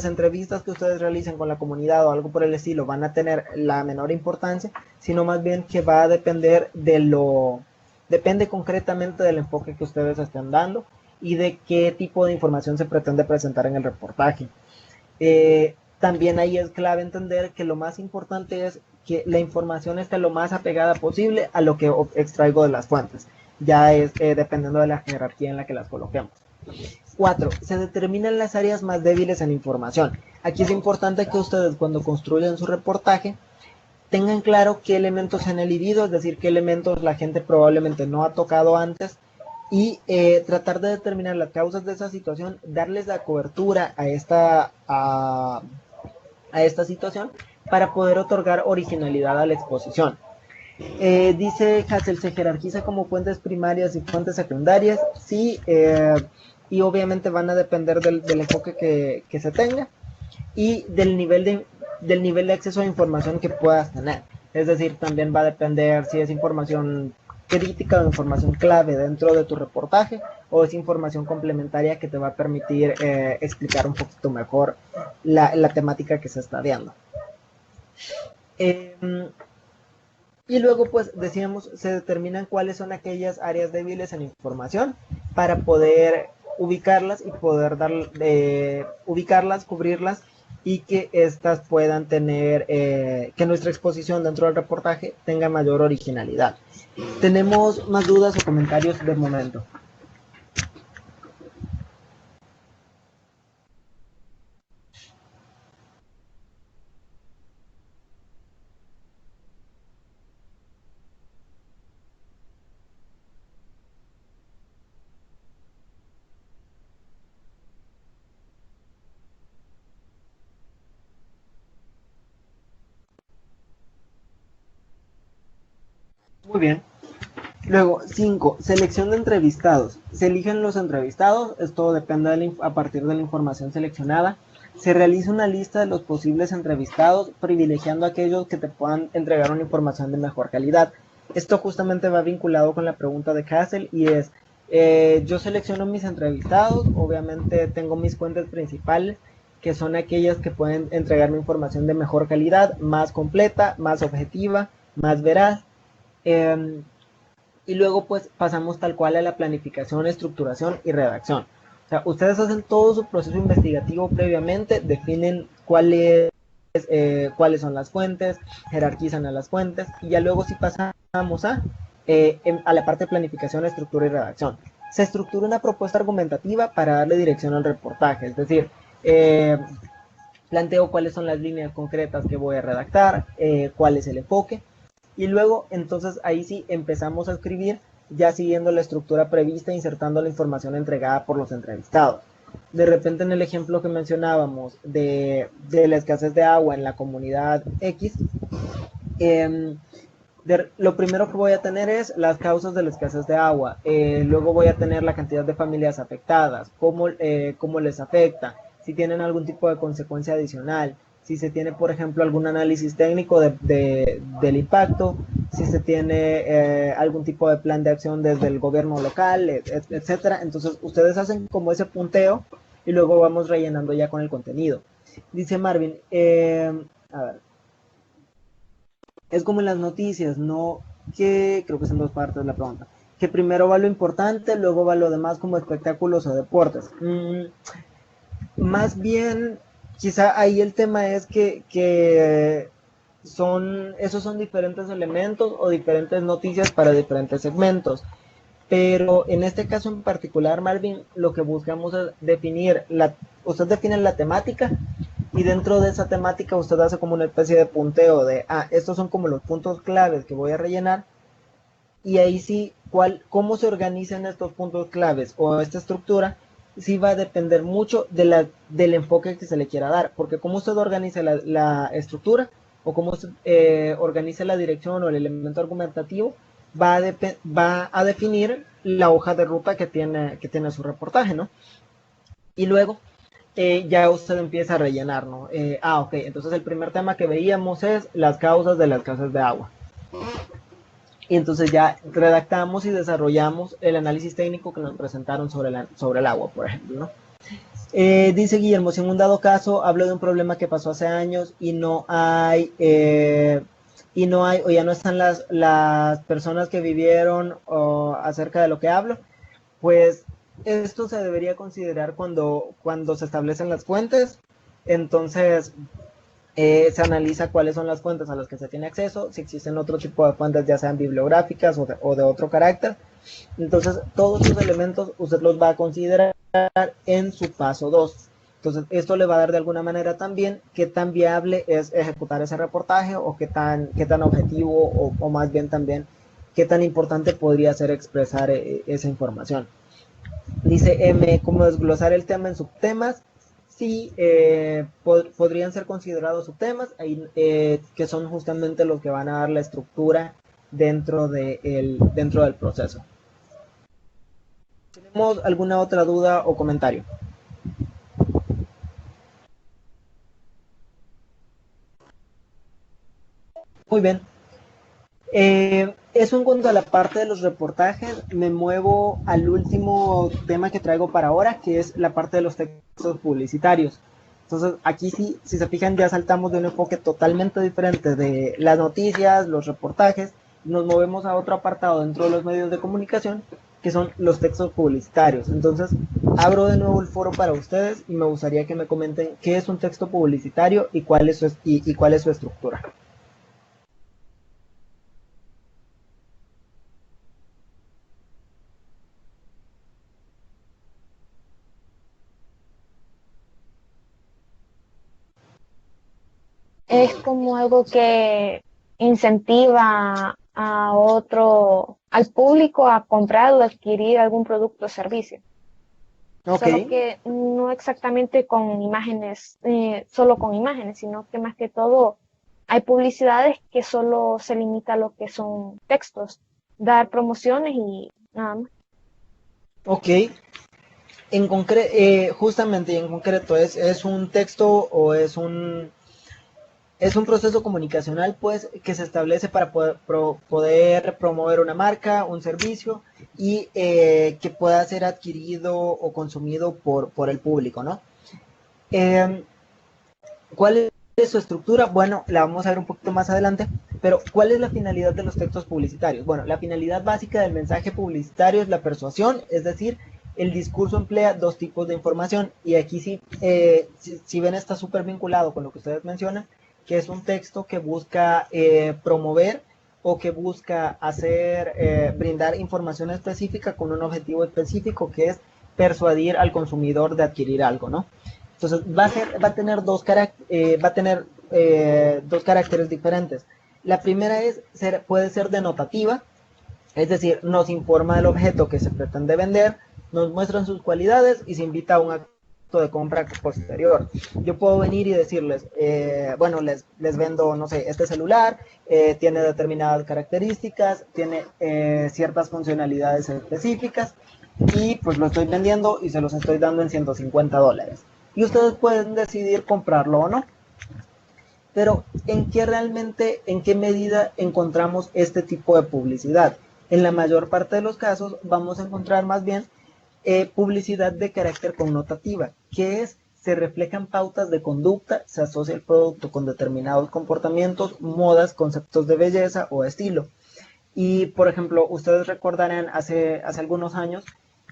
entrevistas que ustedes realicen con la comunidad o algo por el estilo van a tener la menor importancia, sino más bien que va a depender depende concretamente del enfoque que ustedes estén dando y de qué tipo de información se pretende presentar en el reportaje. También ahí es clave entender que lo más importante es que la información esté lo más apegada posible a lo que extraigo de las fuentes. Ya es dependiendo de la jerarquía en la que las coloquemos. 4. Se determinan las áreas más débiles en información. Aquí es importante que ustedes, cuando construyan su reportaje, tengan claro qué elementos han elidido, es decir, qué elementos la gente probablemente no ha tocado antes, y tratar de determinar las causas de esa situación, darles la cobertura a esta situación para poder otorgar originalidad a la exposición. Dice Hassel, se jerarquiza como fuentes primarias y fuentes secundarias. Sí, y obviamente van a depender del enfoque que se tenga y del nivel de acceso a información que puedas tener. Es decir, también va a depender si es información crítica o información clave dentro de tu reportaje o es información complementaria que te va a permitir explicar un poquito mejor la temática que se está viendo. Y luego, pues, decíamos, se determinan cuáles son aquellas áreas débiles en información para poder ubicarlas y poder ubicarlas, cubrirlas y que éstas puedan tener, que nuestra exposición dentro del reportaje tenga mayor originalidad. ¿Tenemos más dudas o comentarios de momento? bien. Luego, 5. Selección de entrevistados. Se eligen los entrevistados, esto depende a partir de la información seleccionada. Se realiza una lista de los posibles entrevistados, privilegiando a aquellos que te puedan entregar una información de mejor calidad. Esto justamente va vinculado con la pregunta de Castle y es, yo selecciono mis entrevistados, obviamente tengo mis fuentes principales, que son aquellas que pueden entregarme información de mejor calidad, más completa, más objetiva, más veraz. Y luego pues pasamos tal cual a la planificación, estructuración y redacción. O sea, ustedes hacen todo su proceso investigativo previamente, definen cuáles son las fuentes, jerarquizan a las fuentes y ya luego sí pasamos a la parte de planificación, estructura y redacción. Se estructura una propuesta argumentativa para darle dirección al reportaje, es decir, planteo cuáles son las líneas concretas que voy a redactar, cuál es el enfoque. Y luego, entonces, ahí sí empezamos a escribir, ya siguiendo la estructura prevista, insertando la información entregada por los entrevistados. De repente, en el ejemplo que mencionábamos de la escasez de agua en la comunidad X, lo primero que voy a tener es las causas de la escasez de agua. Luego voy a tener la cantidad de familias afectadas, cómo les afecta, si tienen algún tipo de consecuencia adicional, si se tiene, por ejemplo, algún análisis técnico del impacto, si se tiene algún tipo de plan de acción desde el gobierno local, etcétera. Entonces, ustedes hacen como ese punteo y luego vamos rellenando ya con el contenido. Dice Marvin, a ver, es como en las noticias, ¿no? Que creo que son dos partes la pregunta. Que primero va lo importante, luego va lo demás como espectáculos o deportes. Más bien, quizá ahí el tema es que esos son diferentes elementos o diferentes noticias para diferentes segmentos. Pero en este caso en particular, Marvin, lo que buscamos es definir, usted define la temática y dentro de esa temática usted hace como una especie de punteo de, estos son como los puntos claves que voy a rellenar y ahí sí, cómo se organizan estos puntos claves o esta estructura, sí va a depender mucho del enfoque que se le quiera dar, porque cómo usted organiza la estructura o cómo usted organiza la dirección o el elemento argumentativo va a definir la hoja de ruta que tiene su reportaje, ¿no? Y luego ya usted empieza a rellenar, ¿no? Ok, entonces el primer tema que veíamos es las causas de la escasez de agua. Y entonces ya redactamos y desarrollamos el análisis técnico que nos presentaron sobre el agua, por ejemplo, ¿no? Dice Guillermo, si en un dado caso hablo de un problema que pasó hace años y no hay, o ya no están las personas que vivieron acerca de lo que hablo, pues esto se debería considerar cuando se establecen las fuentes. Entonces se analiza cuáles son las fuentes a las que se tiene acceso, si existen otro tipo de fuentes, ya sean bibliográficas o de otro carácter. Entonces todos esos elementos usted los va a considerar en su paso 2. Entonces esto le va a dar de alguna manera también qué tan viable es ejecutar ese reportaje o qué tan objetivo o más bien también qué tan importante podría ser expresar esa información. Dice cómo desglosar el tema en subtemas. Sí, podrían ser considerados subtemas, que son justamente los que van a dar la estructura dentro del proceso. ¿Tenemos alguna otra duda o comentario? Muy bien. Eso en cuanto a la parte de los reportajes. Me muevo al último tema que traigo para ahora, que es la parte de los textos publicitarios. Entonces aquí sí, si se fijan, ya saltamos de un enfoque totalmente diferente de las noticias, los reportajes, nos movemos a otro apartado dentro de los medios de comunicación, que son los textos publicitarios. Entonces abro de nuevo el foro para ustedes y me gustaría que me comenten qué es un texto publicitario y cuál es su estructura. Es como algo que incentiva al público a comprar o adquirir algún producto o servicio. Okay. Solo que no exactamente con imágenes, solo con imágenes, sino que más que todo hay publicidades que solo se limita a lo que son textos. dar promociones y nada más. Ok. Justamente en concreto, ¿es un texto o es un proceso comunicacional, pues, que se establece para poder promover una marca, un servicio y que pueda ser adquirido o consumido por el público, ¿no? Eh, ¿Cuál es su estructura? Bueno, la vamos a ver un poquito más adelante, pero ¿cuál es la finalidad de los textos publicitarios? Bueno, la finalidad básica del mensaje publicitario es la persuasión, es decir, el discurso emplea dos tipos de información y aquí sí, si ven, está súper vinculado con lo que ustedes mencionan, que es un texto que busca promover o que busca brindar información específica con un objetivo específico, que es persuadir al consumidor de adquirir algo, ¿no? Entonces va a tener dos caracteres diferentes. La primera puede ser denotativa, es decir, nos informa del objeto que se pretende vender, nos muestran sus cualidades y se invita a un acto de compra posterior. Yo puedo venir y decirles, bueno, les vendo, no sé, este celular, tiene determinadas características, tiene ciertas funcionalidades específicas y pues lo estoy vendiendo y se los estoy dando en $150. Y ustedes pueden decidir comprarlo o no. Pero en qué medida encontramos este tipo de publicidad? En la mayor parte de los casos vamos a encontrar más bien publicidad de carácter connotativa, que es, se reflejan pautas de conducta, se asocia el producto con determinados comportamientos, modas, conceptos de belleza o estilo. Y, por ejemplo, ustedes recordarán hace algunos años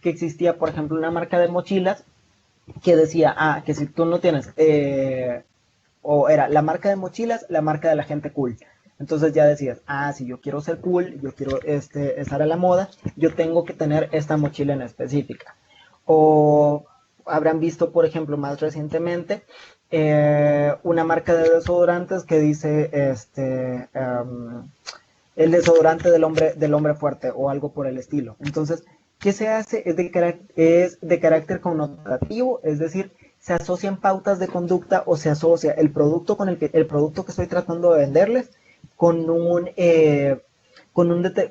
que existía, por ejemplo, una marca de mochilas que decía, que si tú no tienes, o era la marca de mochilas, la marca de la gente cool. Entonces ya decías, si yo quiero ser cool, yo quiero estar a la moda, yo tengo que tener esta mochila en específica. O habrán visto, por ejemplo, más recientemente, una marca de desodorantes que dice, el desodorante del hombre fuerte o algo por el estilo. Entonces, ¿qué se hace? Es de carácter connotativo, es decir, se asocian pautas de conducta o se asocia el producto el producto que estoy tratando de venderles con un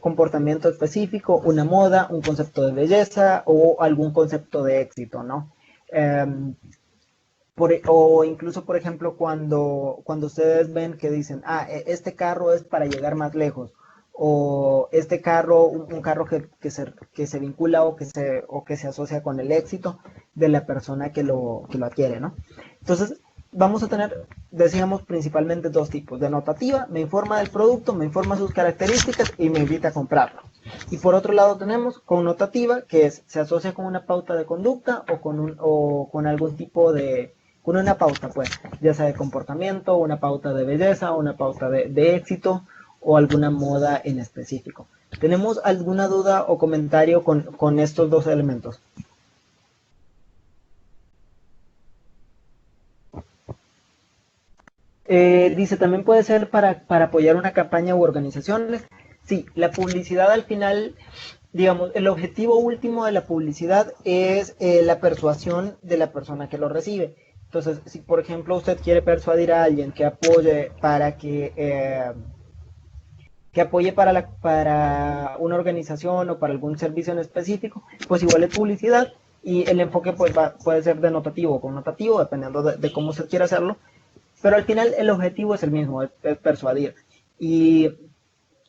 comportamiento específico, una moda, un concepto de belleza o algún concepto de éxito, ¿no? O incluso, por ejemplo, cuando ustedes ven que dicen, este carro es para llegar más lejos, o este carro, un carro que se vincula o que se asocia con el éxito de la persona que lo adquiere, ¿no? Entonces, vamos a tener, decíamos, principalmente dos tipos. Denotativa, me informa del producto, me informa sus características y me invita a comprarlo. Y por otro lado tenemos connotativa, que se asocia con una pauta de conducta o con algún tipo de, con una pauta, pues, ya sea de comportamiento, una pauta de belleza, una pauta de éxito o alguna moda en específico. ¿Tenemos alguna duda o comentario con estos dos elementos? Dice, también puede ser para apoyar una campaña u organizaciones. Sí, la publicidad al final, digamos, el objetivo último de la publicidad es la persuasión de la persona que lo recibe. Entonces, si por ejemplo usted quiere persuadir a alguien que apoye para una organización o para algún servicio en específico, pues igual es publicidad y el enfoque pues puede ser denotativo o connotativo, dependiendo de cómo usted quiera hacerlo, pero al final el objetivo es el mismo, es persuadir. Y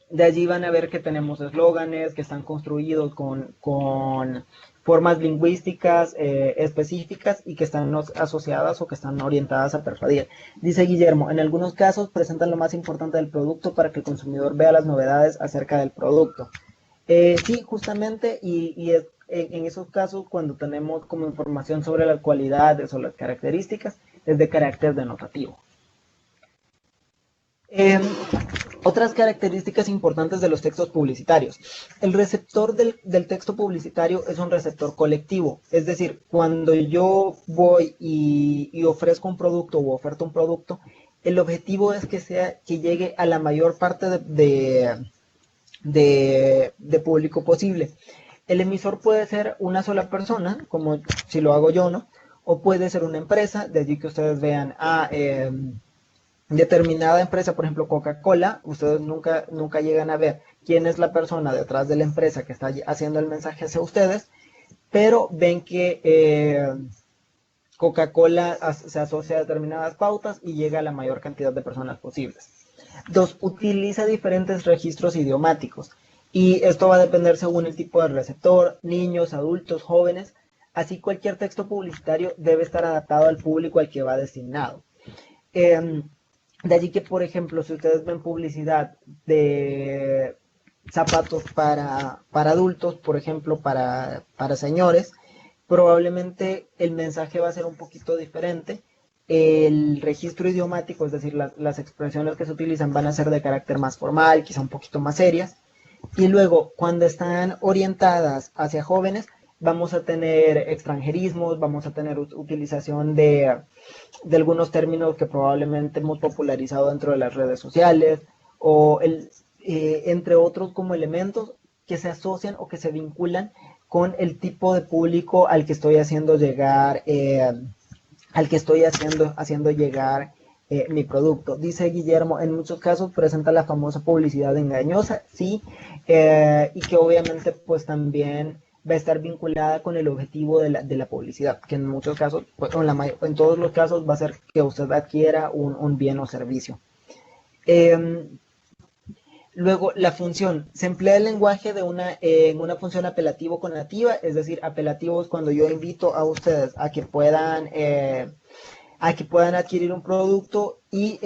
de allí van a ver que tenemos eslóganes que están construidos con formas lingüísticas específicas y que están asociadas o que están orientadas a persuadir. Dice Guillermo, en algunos casos presentan lo más importante del producto para que el consumidor vea las novedades acerca del producto. Sí, justamente, y en esos casos cuando tenemos como información sobre las cualidades o las características, es de carácter denotativo. Otras características importantes de los textos publicitarios. El receptor del texto publicitario es un receptor colectivo, es decir, cuando yo voy y ofrezco un producto o oferto un producto, el objetivo es que llegue a la mayor parte de público posible. El emisor puede ser una sola persona, como si lo hago yo, ¿no? O puede ser una empresa, de allí que ustedes vean, determinada empresa, por ejemplo Coca-Cola, ustedes nunca llegan a ver quién es la persona detrás de la empresa que está haciendo el mensaje hacia ustedes, pero ven que Coca-Cola se asocia a determinadas pautas y llega a la mayor cantidad de personas posibles. 2. Utiliza diferentes registros idiomáticos y esto va a depender según el tipo de receptor, niños, adultos, jóvenes, así cualquier texto publicitario debe estar adaptado al público al que va destinado. De allí que, por ejemplo, si ustedes ven publicidad de zapatos para adultos, por ejemplo, para señores, probablemente el mensaje va a ser un poquito diferente. El registro idiomático, es decir, las expresiones que se utilizan van a ser de carácter más formal, quizá un poquito más serias. Y luego, cuando están orientadas hacia jóvenes, vamos a tener extranjerismos, vamos a tener utilización de algunos términos que probablemente hemos popularizado dentro de las redes sociales, o entre otros como elementos que se asocian o que se vinculan con el tipo de público al que estoy haciendo llegar, haciendo llegar mi producto. Dice Guillermo, en muchos casos presenta la famosa publicidad engañosa, sí, y que obviamente pues también va a estar vinculada con el objetivo de la publicidad, que en muchos casos, pues, en todos los casos va a ser que usted adquiera un bien o servicio. Luego, la función. Se emplea el lenguaje en una función apelativo-connativa, es decir, apelativos cuando yo invito a ustedes a que puedan adquirir un producto y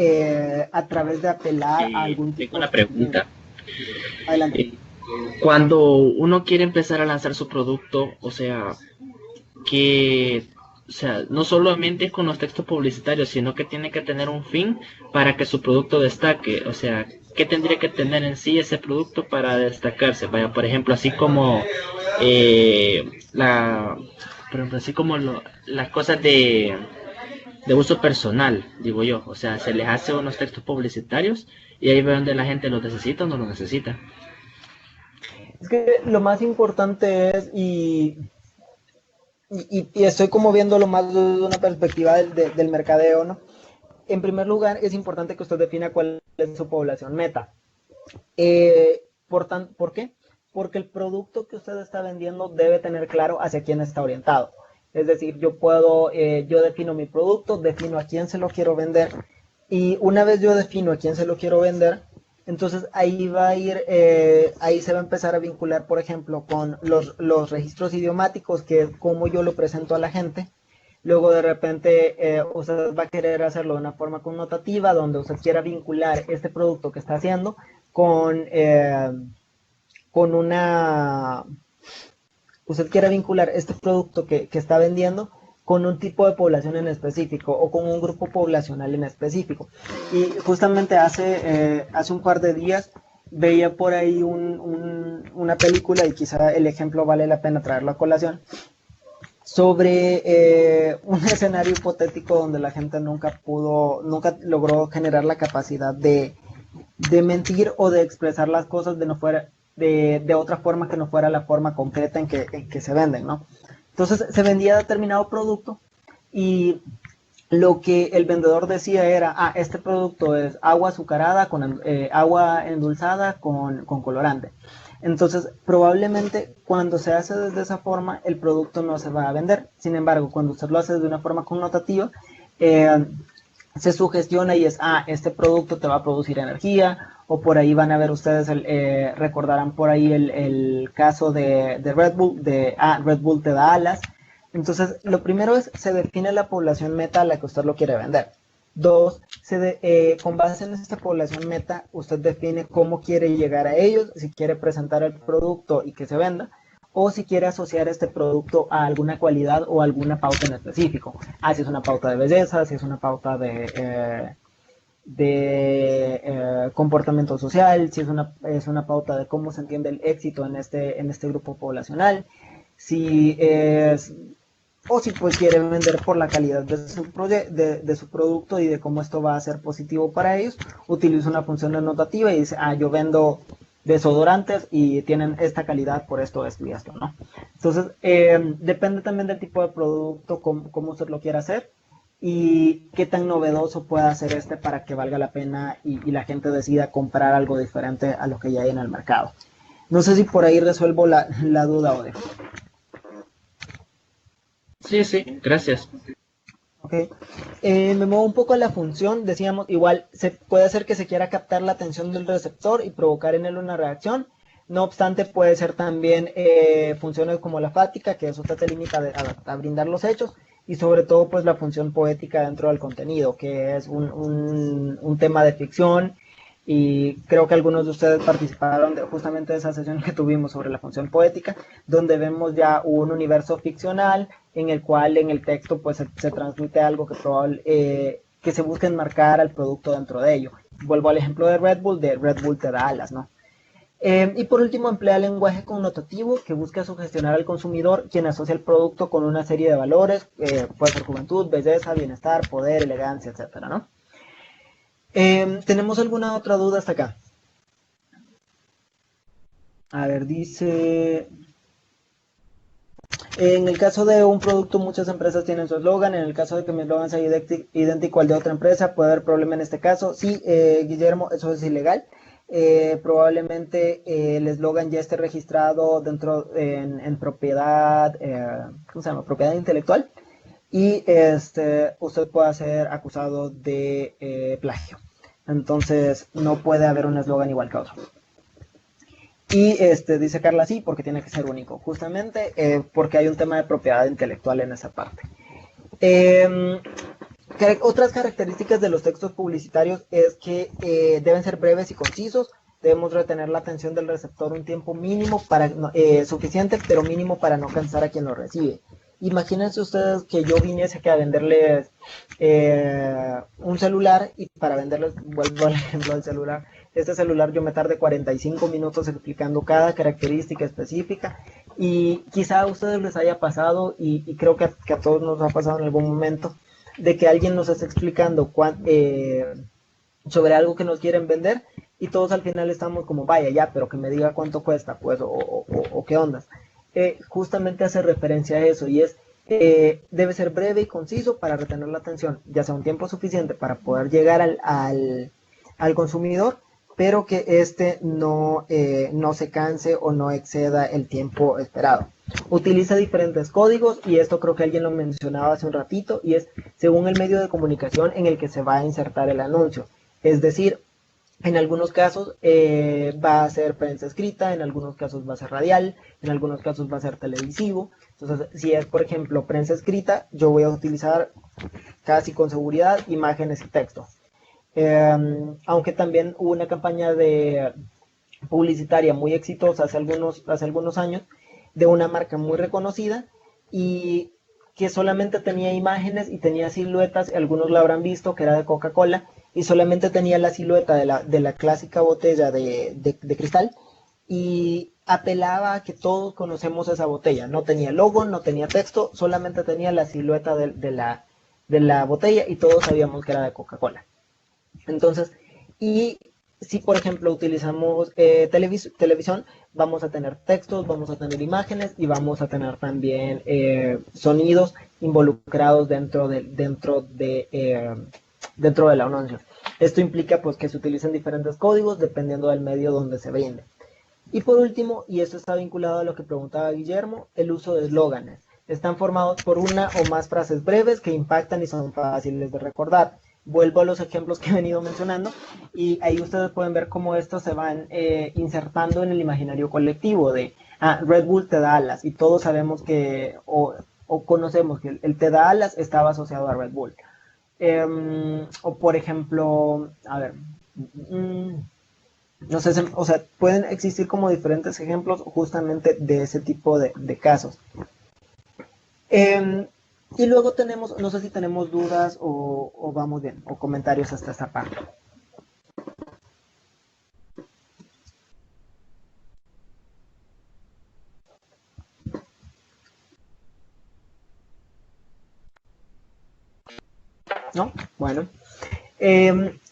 a través de apelar a algún tipo. Tengo una pregunta. Adelante. Cuando uno quiere empezar a lanzar su producto, o sea, no solamente con los textos publicitarios, sino que tiene que tener un fin para que su producto destaque. O sea, ¿qué tendría que tener en sí ese producto para destacarse? Vaya, por ejemplo, así como las cosas de uso personal, digo yo. O sea, se les hace unos textos publicitarios y ahí ve donde la gente los necesita o no los necesita. Es que lo más importante es, y estoy como viéndolo más desde una perspectiva del mercadeo, ¿no? En primer lugar, es importante que usted defina cuál es su población meta. ¿Por qué? Porque el producto que usted está vendiendo debe tener claro hacia quién está orientado. Es decir, yo defino mi producto, defino a quién se lo quiero vender, y una vez yo defino a quién se lo quiero vender, entonces ahí ahí se va a empezar a vincular, por ejemplo, con los registros idiomáticos, que es cómo yo lo presento a la gente. Luego de repente usted va a querer hacerlo de una forma connotativa, donde usted quiera vincular este producto que está haciendo usted quiera vincular este producto que está vendiendo con un tipo de población en específico o con un grupo poblacional en específico. Y justamente hace un par de días veía por ahí una película, y quizá el ejemplo vale la pena traerlo a colación, sobre un escenario hipotético donde la gente nunca logró generar la capacidad de mentir o de expresar las cosas de otra forma que no fuera la forma concreta en que se venden, ¿no? Entonces se vendía determinado producto y lo que el vendedor decía era, este producto es agua azucarada con agua endulzada con colorante. Entonces probablemente cuando se hace desde esa forma el producto no se va a vender. Sin embargo, cuando usted lo hace de una forma connotativa, se sugestiona y es, este producto te va a producir energía, o por ahí van a ver ustedes, recordarán por ahí el caso de Red Bull, Red Bull te da alas. Entonces, lo primero es, se define la población meta a la que usted lo quiere vender. 2, con base en esta población meta, usted define cómo quiere llegar a ellos, si quiere presentar el producto y que se venda, o si quiere asociar este producto a alguna cualidad o alguna pauta en específico. Si es una pauta de belleza, si es una pauta de comportamiento social, si es una pauta de cómo se entiende el éxito en este grupo poblacional, o si pues quiere vender por la calidad de su producto y de cómo esto va a ser positivo para ellos, utiliza una función denotativa y dice, yo vendo desodorantes y tienen esta calidad por esto, esto y esto, ¿no? Entonces, depende también del tipo de producto, cómo usted lo quiera hacer. y qué tan novedoso puede ser este para que valga la pena y la gente decida comprar algo diferente a lo que ya hay en el mercado. No sé si por ahí resuelvo la duda, Ode. Sí, gracias. Ok. Me muevo un poco a la función. Decíamos, igual puede ser que se quiera captar la atención del receptor y provocar en él una reacción. No obstante, puede ser también funciones como la fática, que eso te limita a brindar los hechos, y sobre todo pues la función poética dentro del contenido, que es un tema de ficción, y creo que algunos de ustedes participaron justamente de esa sesión que tuvimos sobre la función poética, donde vemos ya un universo ficcional en el cual en el texto pues se transmite algo que se busca enmarcar al producto dentro de ello. Vuelvo al ejemplo de Red Bull te da alas, ¿no? Y por último, emplea lenguaje connotativo que busca sugestionar al consumidor, quien asocia el producto con una serie de valores, puede ser juventud, belleza, bienestar, poder, elegancia, etcétera, ¿no? ¿Tenemos alguna otra duda hasta acá? A ver, dice... En el caso de un producto, muchas empresas tienen su eslogan. En el caso de que mi eslogan sea idéntico al de otra empresa, ¿puede haber problema en este caso? Sí, Guillermo, eso es ilegal. Probablemente el eslogan ya esté registrado en propiedad, ¿cómo se llama? Propiedad intelectual, y usted puede ser acusado de plagio. Entonces no puede haber un eslogan igual que otro. Y dice Carla, sí, porque tiene que ser único, justamente porque hay un tema de propiedad intelectual en esa parte. Otras características de los textos publicitarios es que deben ser breves y concisos. Debemos retener la atención del receptor un tiempo mínimo, suficiente, pero mínimo para no cansar a quien lo recibe. Imagínense ustedes que yo viniese a venderles un celular, y para venderles, vuelvo al ejemplo del celular, este celular yo me tardé 45 minutos explicando cada característica específica, y quizá a ustedes les haya pasado, y creo que a todos nos ha pasado en algún momento, de que alguien nos esté explicando sobre algo que nos quieren vender, y todos al final estamos como, vaya ya, pero que me diga cuánto cuesta, pues, o qué ondas. Justamente hace referencia a eso, y es, debe ser breve y conciso para retener la atención, ya sea un tiempo suficiente para poder llegar al consumidor, pero que no se canse o no exceda el tiempo esperado. Utiliza diferentes códigos, y esto creo que alguien lo mencionaba hace un ratito, y es según el medio de comunicación en el que se va a insertar el anuncio. Es decir, en algunos casos va a ser prensa escrita, en algunos casos va a ser radial, en algunos casos va a ser televisivo. Entonces, si es, por ejemplo, prensa escrita, yo voy a utilizar casi con seguridad imágenes y texto. Aunque también hubo una campaña publicitaria muy exitosa hace algunos años, de una marca muy reconocida, y que solamente tenía imágenes y tenía siluetas, algunos la habrán visto, que era de Coca-Cola, y solamente tenía la silueta de la clásica botella de cristal, y apelaba a que todos conocemos esa botella. No tenía logo, no tenía texto, solamente tenía la silueta de la botella, y todos sabíamos que era de Coca-Cola. Entonces, y si por ejemplo utilizamos televisión, vamos a tener textos, vamos a tener imágenes, y vamos a tener también sonidos involucrados dentro del anuncio. Esto implica pues que se utilicen diferentes códigos dependiendo del medio donde se brinde. Y por último, y esto está vinculado a lo que preguntaba Guillermo, el uso de eslóganes. Están formados por una o más frases breves que impactan y son fáciles de recordar. Vuelvo a los ejemplos que he venido mencionando, y ahí ustedes pueden ver cómo estos se van insertando en el imaginario colectivo de Red Bull te da alas, y todos sabemos que o conocemos que el te da alas estaba asociado a Red Bull. O por ejemplo, a ver, no sé, o sea, pueden existir como diferentes ejemplos justamente de ese tipo de casos. Y luego tenemos, no sé si tenemos dudas o vamos bien, o comentarios hasta esta parte. ¿No? Bueno.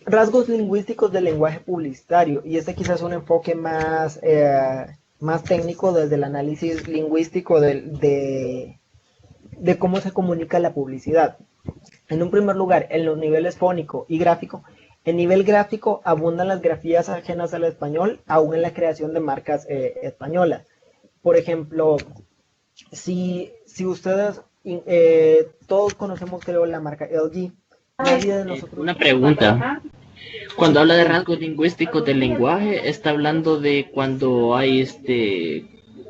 Rasgos lingüísticos del lenguaje publicitario, y este quizás es un enfoque más técnico desde el análisis lingüístico de de cómo se comunica la publicidad. En un primer lugar, en los niveles fónico y gráfico. En nivel gráfico abundan las grafías ajenas al español, aún en la creación de marcas españolas. Por ejemplo, si ustedes, todos conocemos, creo, la marca LG. Nadie de nosotros... Una pregunta. Cuando habla de rasgos lingüísticos del lenguaje, ¿está hablando de cuando hay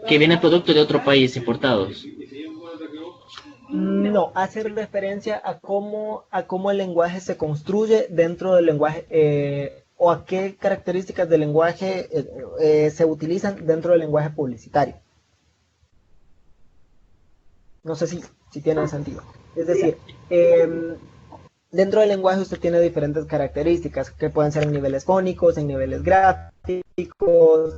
que viene producto de otro país importados? No, hace referencia a cómo el lenguaje se construye dentro del lenguaje, o a qué características del lenguaje se utilizan dentro del lenguaje publicitario. No sé si tiene sentido. Es decir, dentro del lenguaje usted tiene diferentes características que pueden ser en niveles fónicos, en niveles gráficos,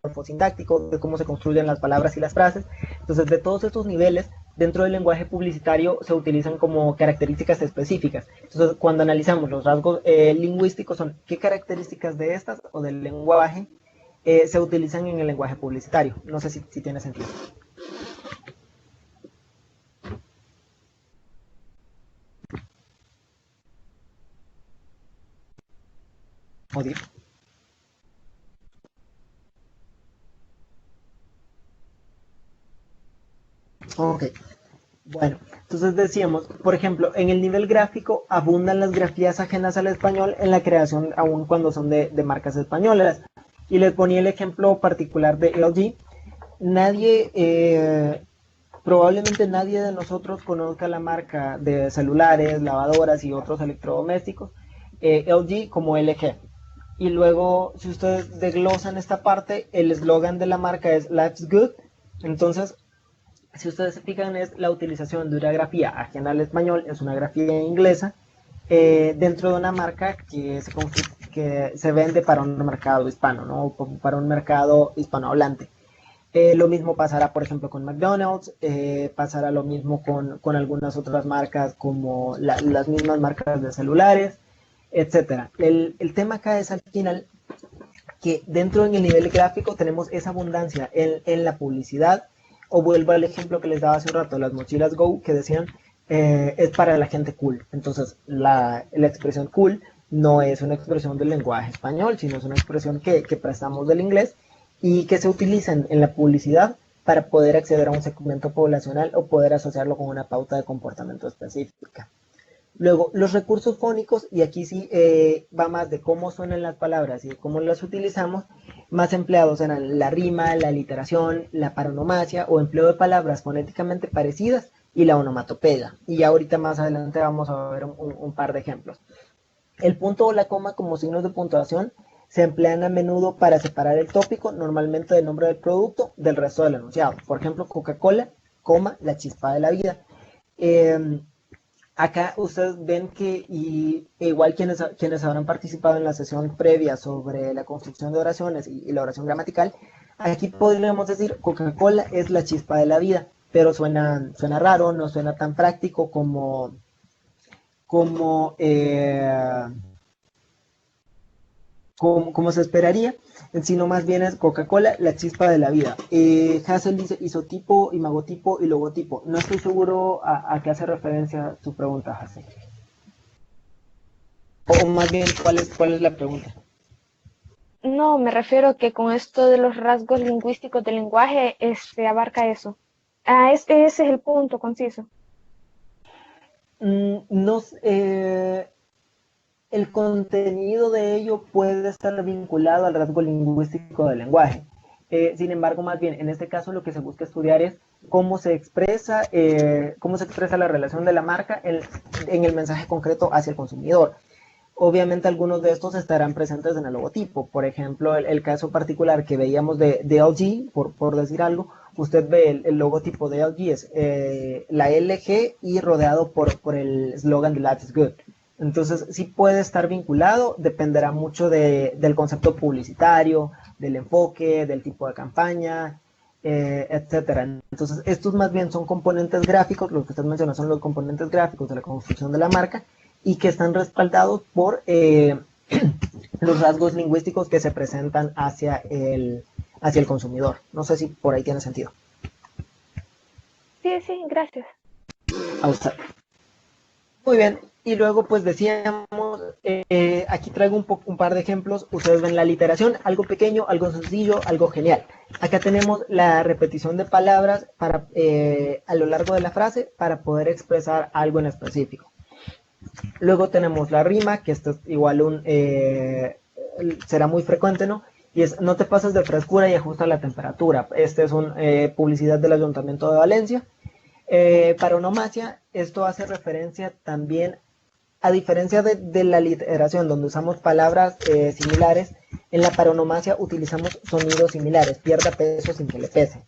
morfosintáctico, de cómo se construyen las palabras y las frases. Entonces, de todos estos niveles, dentro del lenguaje publicitario se utilizan como características específicas. Entonces, cuando analizamos los rasgos lingüísticos, son qué características de estas o del lenguaje se utilizan en el lenguaje publicitario. No sé si tiene sentido. Odir. Ok, bueno, entonces decíamos, por ejemplo, en el nivel gráfico abundan las grafías ajenas al español en la creación, aun cuando son de marcas españolas. Y les ponía el ejemplo particular de LG. Probablemente nadie de nosotros conozca la marca de celulares, lavadoras y otros electrodomésticos, LG como LG. Y luego, si ustedes desglosan esta parte, el eslogan de la marca es Life's Good. Entonces, si ustedes se fijan, es la utilización de una grafía ajena al español, es una grafía inglesa, dentro de una marca que se vende para un mercado hispano, ¿no? O para un mercado hispanohablante. Lo mismo pasará, por ejemplo, con McDonald's, pasará lo mismo con algunas otras marcas, como las mismas marcas de celulares, etc. El tema acá es al final que dentro en el nivel gráfico tenemos esa abundancia en la publicidad. O vuelvo al ejemplo que les daba hace un rato, las mochilas Go, que decían, es para la gente cool. Entonces, la expresión cool no es una expresión del lenguaje español, sino es una expresión que prestamos del inglés y que se utiliza en la publicidad para poder acceder a un segmento poblacional o poder asociarlo con una pauta de comportamiento específica. Luego, los recursos fónicos, y aquí sí va más de cómo suenan las palabras y de cómo las utilizamos. Más empleados eran la rima, la aliteración, la paronomasia o empleo de palabras fonéticamente parecidas y la onomatopeya. Y ahorita más adelante vamos a ver un par de ejemplos. El punto o la coma como signos de puntuación se emplean a menudo para separar el tópico, normalmente del nombre del producto, del resto del enunciado. Por ejemplo, Coca-Cola, coma, la chispa de la vida. Acá ustedes ven que, igual quienes habrán participado en la sesión previa sobre la construcción de oraciones y la oración gramatical, aquí podríamos decir Coca-Cola es la chispa de la vida, pero suena raro, no suena tan práctico como se esperaría, sino más bien es Coca-Cola, la chispa de la vida. Hassel dice isotipo, imagotipo y logotipo. No estoy seguro a qué hace referencia tu pregunta, Hassel. O más bien, ¿cuál es la pregunta? No, me refiero a que con esto de los rasgos lingüísticos del lenguaje, abarca eso. Ese es el punto conciso. El contenido de ello puede estar vinculado al rasgo lingüístico del lenguaje. Sin embargo, más bien, en este caso lo que se busca estudiar es cómo se expresa la relación de la marca en el mensaje concreto hacia el consumidor. Obviamente algunos de estos estarán presentes en el logotipo. Por ejemplo, el caso particular que veíamos de LG, por decir algo, usted ve el logotipo de LG es la LG y rodeado por el eslogan de Life is Good. Entonces, sí puede estar vinculado, dependerá mucho del concepto publicitario, del enfoque, del tipo de campaña, etcétera. Entonces, estos más bien son componentes gráficos, lo que usted menciona son los componentes gráficos de la construcción de la marca y que están respaldados por los rasgos lingüísticos que se presentan hacia el consumidor. No sé si por ahí tiene sentido. sí, gracias. A usted. Muy bien, y luego pues decíamos, aquí traigo un par de ejemplos, ustedes ven la literación, algo pequeño, algo sencillo, algo genial. Acá tenemos la repetición de palabras para, a lo largo de la frase para poder expresar algo en específico. Luego tenemos la rima, que esto es igual será muy frecuente, ¿no? Y es, no te pases de frescura y ajusta la temperatura. Este es una publicidad del Ayuntamiento de Valencia. Paronomasia, esto hace referencia también, a diferencia de la literación, donde usamos palabras similares, en la paronomasia utilizamos sonidos similares, pierda peso sin que le pese.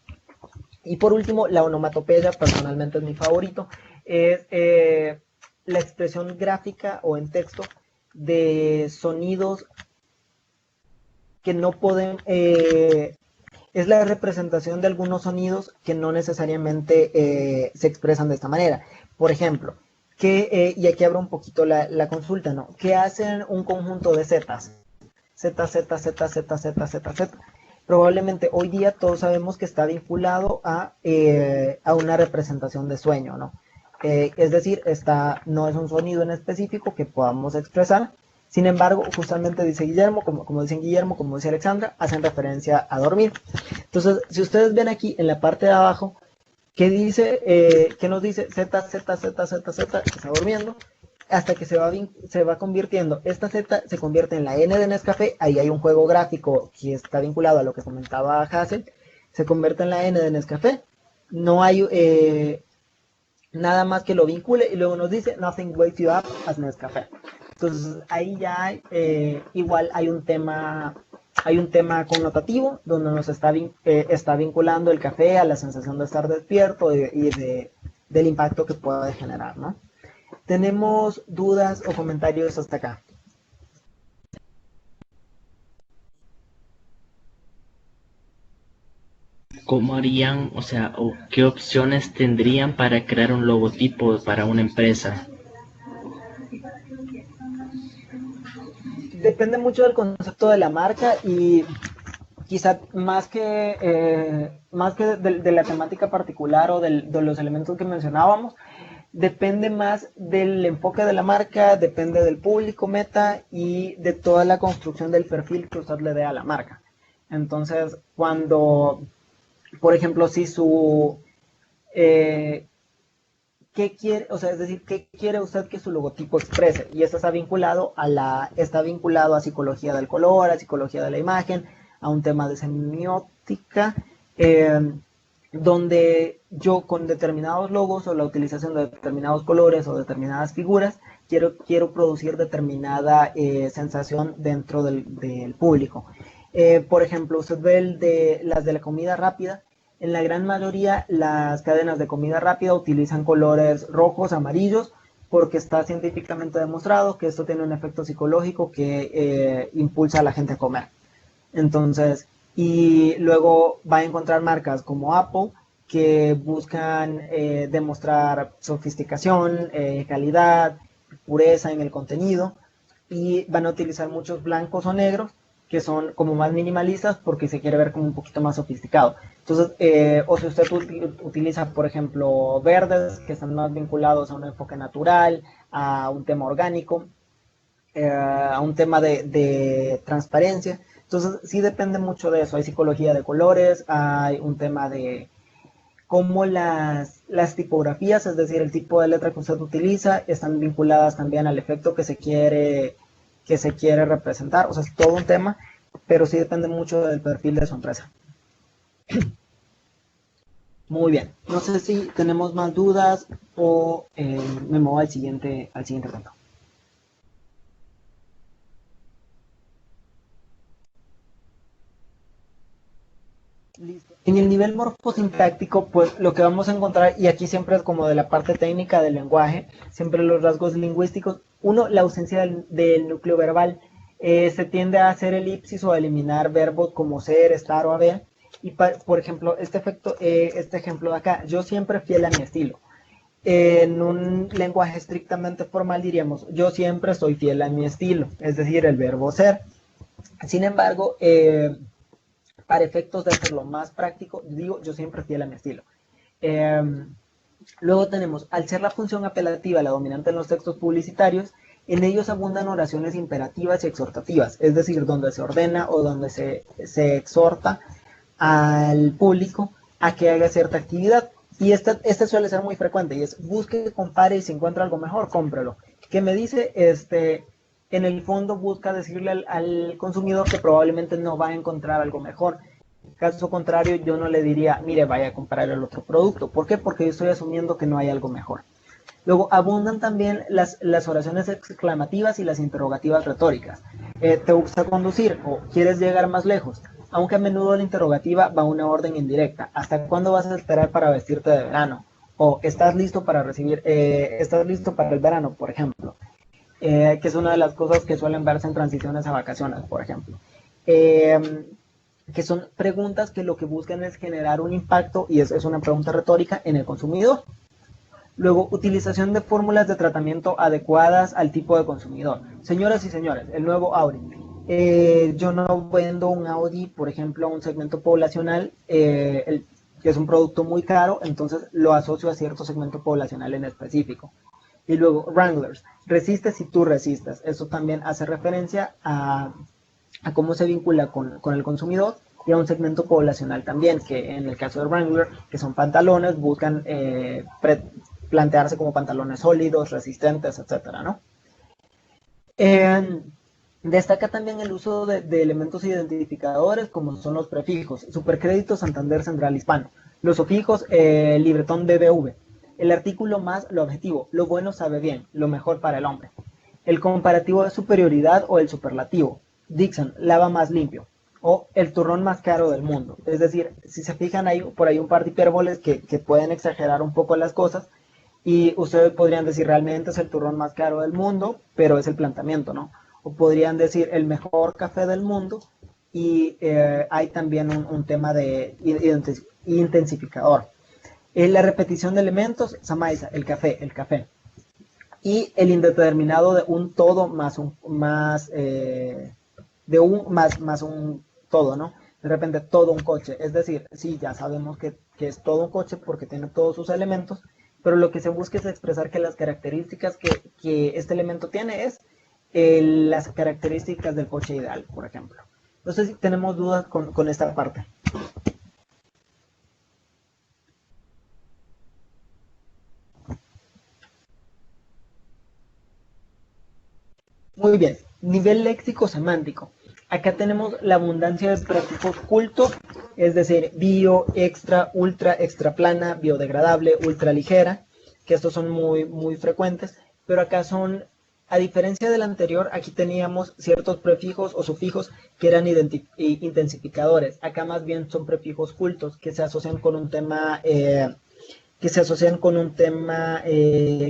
Y por último, la onomatopeya, personalmente es mi favorito, es la expresión gráfica o en texto de sonidos que no pueden... es la representación de algunos sonidos que no necesariamente se expresan de esta manera. Por ejemplo, y aquí abro un poquito la consulta, ¿no? ¿Qué hacen un conjunto de zetas? Z, Z, Z, Z, Z, Z, Z. Probablemente hoy día todos sabemos que está vinculado a una representación de sueño, ¿no? Es decir, no es un sonido en específico que podamos expresar. Sin embargo, justamente dice Guillermo, como dicen Guillermo, como dice Alexandra, hacen referencia a dormir. Entonces, si ustedes ven aquí en la parte de abajo, ¿qué dice? ¿Qué nos dice? Z, Z, Z, Z, Z, está durmiendo, hasta que se va convirtiendo. Esta Z se convierte en la N de Nescafé. Ahí hay un juego gráfico que está vinculado a lo que comentaba Hassel. Se convierte en la N de Nescafé. No hay nada más que lo vincule y luego nos dice Nothing wakes you up as Nescafé. Entonces ahí ya hay, igual hay un tema connotativo donde nos está vinculando el café a la sensación de estar despierto y del impacto que puede generar, ¿no? ¿Tenemos dudas o comentarios hasta acá? ¿Cómo harían, o sea, o qué opciones tendrían para crear un logotipo para una empresa? Depende mucho del concepto de la marca y quizá más que de la temática particular o de los elementos que mencionábamos, depende más del enfoque de la marca, depende del público meta y de toda la construcción del perfil que usted le dé a la marca. Entonces, cuando, por ejemplo, si ¿qué quiere? O sea, es decir, ¿qué quiere usted que su logotipo exprese? Y esto está vinculado a psicología del color, a psicología de la imagen, a un tema de semiótica, donde yo con determinados logos o la utilización de determinados colores o determinadas figuras, quiero producir determinada sensación dentro del público. Por ejemplo, usted ve las de la comida rápida. En la gran mayoría, las cadenas de comida rápida utilizan colores rojos, amarillos, porque está científicamente demostrado que esto tiene un efecto psicológico que impulsa a la gente a comer. Entonces, y luego va a encontrar marcas como Apple que buscan demostrar sofisticación, calidad, pureza en el contenido, y van a utilizar muchos blancos o negros que son como más minimalistas porque se quiere ver como un poquito más sofisticado. Entonces, o si usted utiliza, por ejemplo, verdes que están más vinculados a un enfoque natural, a un tema orgánico, a un tema de transparencia. Entonces, sí depende mucho de eso. Hay psicología de colores, hay un tema de cómo las tipografías, es decir, el tipo de letra que usted utiliza, están vinculadas también al efecto que se quiere representar. O sea, es todo un tema, pero sí depende mucho del perfil de su empresa. Muy bien. No sé si tenemos más dudas o me muevo al siguiente punto. Listo. En el nivel morfosintáctico, pues lo que vamos a encontrar, y aquí siempre es como de la parte técnica del lenguaje, siempre los rasgos lingüísticos. Uno, la ausencia del núcleo verbal. Se tiende a hacer elipsis o a eliminar verbos como ser, estar o haber. Y por ejemplo, este ejemplo de acá, yo siempre fiel a mi estilo. En un lenguaje estrictamente formal diríamos, yo siempre soy fiel a mi estilo, es decir, el verbo ser. Sin embargo, para efectos de hacerlo más práctico, digo, yo siempre fiel a mi estilo. Luego tenemos, al ser la función apelativa la dominante en los textos publicitarios, en ellos abundan oraciones imperativas y exhortativas, es decir, donde se ordena o donde se exhorta al público a que haga cierta actividad. Y esta suele ser muy frecuente, y es busque, compare, y si encuentra algo mejor, cómprelo. ¿Qué me dice? En el fondo busca decirle al consumidor que probablemente no va a encontrar algo mejor. Caso contrario, yo no le diría, mire, vaya a comprar el otro producto. ¿Por qué? Porque yo estoy asumiendo que no hay algo mejor. Luego, abundan también las oraciones exclamativas y las interrogativas retóricas. ¿Te gusta conducir? ¿O quieres llegar más lejos? Aunque a menudo la interrogativa va a una orden indirecta. ¿Hasta cuándo vas a esperar para vestirte de verano? O ¿estás listo para estás listo para el verano, por ejemplo? Que es una de las cosas que suelen verse en transiciones a vacaciones, por ejemplo. Que son preguntas que lo que buscan es generar un impacto, y es una pregunta retórica, en el consumidor. Luego, utilización de fórmulas de tratamiento adecuadas al tipo de consumidor. Señoras y señores, el nuevo Audi. Yo no vendo un Audi, por ejemplo, a un segmento poblacional, que es un producto muy caro, entonces lo asocio a cierto segmento poblacional en específico. Y luego, Wranglers. Resiste si tú resistes. Eso también hace referencia a cómo se vincula con el consumidor y a un segmento poblacional también, que en el caso de Wrangler, que son pantalones, buscan plantearse como pantalones sólidos, resistentes, etcétera, ¿no? Destaca también el uso de elementos identificadores como son los prefijos, Supercrédito Santander Central Hispano, los sufijos, Libretón BBV, el artículo más lo objetivo, lo bueno sabe bien, lo mejor para el hombre, el comparativo de superioridad o el superlativo, Dixon, lava más limpio, o el turrón más caro del mundo. Es decir, si se fijan, hay por ahí un par de hipérboles que pueden exagerar un poco las cosas, y ustedes podrían decir realmente es el turrón más caro del mundo, pero es el planteamiento, ¿no? O podrían decir el mejor café del mundo, y hay también un tema de intensificador. La repetición de elementos, Samaisa, el café. Y el indeterminado de un todo más un todo, ¿no? De repente todo un coche, es decir, sí, ya sabemos que es todo un coche porque tiene todos sus elementos, pero lo que se busca es expresar que las características que este elemento tiene es las características del coche ideal, por ejemplo. No sé si tenemos dudas con esta parte. Muy bien, nivel léxico-semántico. Acá tenemos la abundancia de prefijos cultos, es decir, bio, extra, ultra, extra plana, biodegradable, ultra ligera, que estos son muy, muy frecuentes, pero acá son, a diferencia del anterior, aquí teníamos ciertos prefijos o sufijos que eran intensificadores. Acá más bien son prefijos cultos que se asocian con un tema,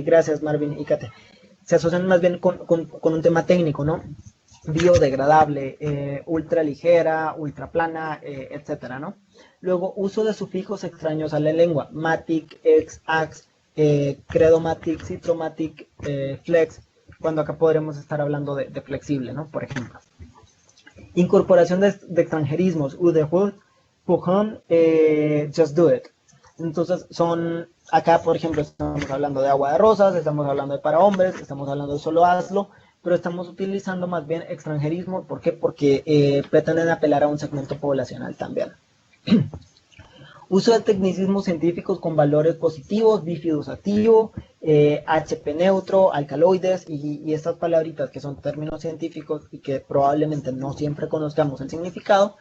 gracias Marvin y Kate, se asocian más bien con un tema técnico, ¿no? Biodegradable, ultra ligera, ultra plana, etcétera, ¿no? Luego, uso de sufijos extraños a la lengua, matic, ex, ax, credomatic, citromatic, flex, cuando acá podremos estar hablando de flexible, ¿no? Por ejemplo. Incorporación de extranjerismos, udehud, pujon, just do it. Entonces acá por ejemplo estamos hablando de agua de rosas, estamos hablando de para hombres, estamos hablando de solo hazlo, pero estamos utilizando más bien extranjerismo. ¿Por qué? Porque pretenden apelar a un segmento poblacional también. Uso de tecnicismos científicos con valores positivos, bifidus activo, HP neutro, alcaloides y estas palabritas que son términos científicos y que probablemente no siempre conozcamos el significado,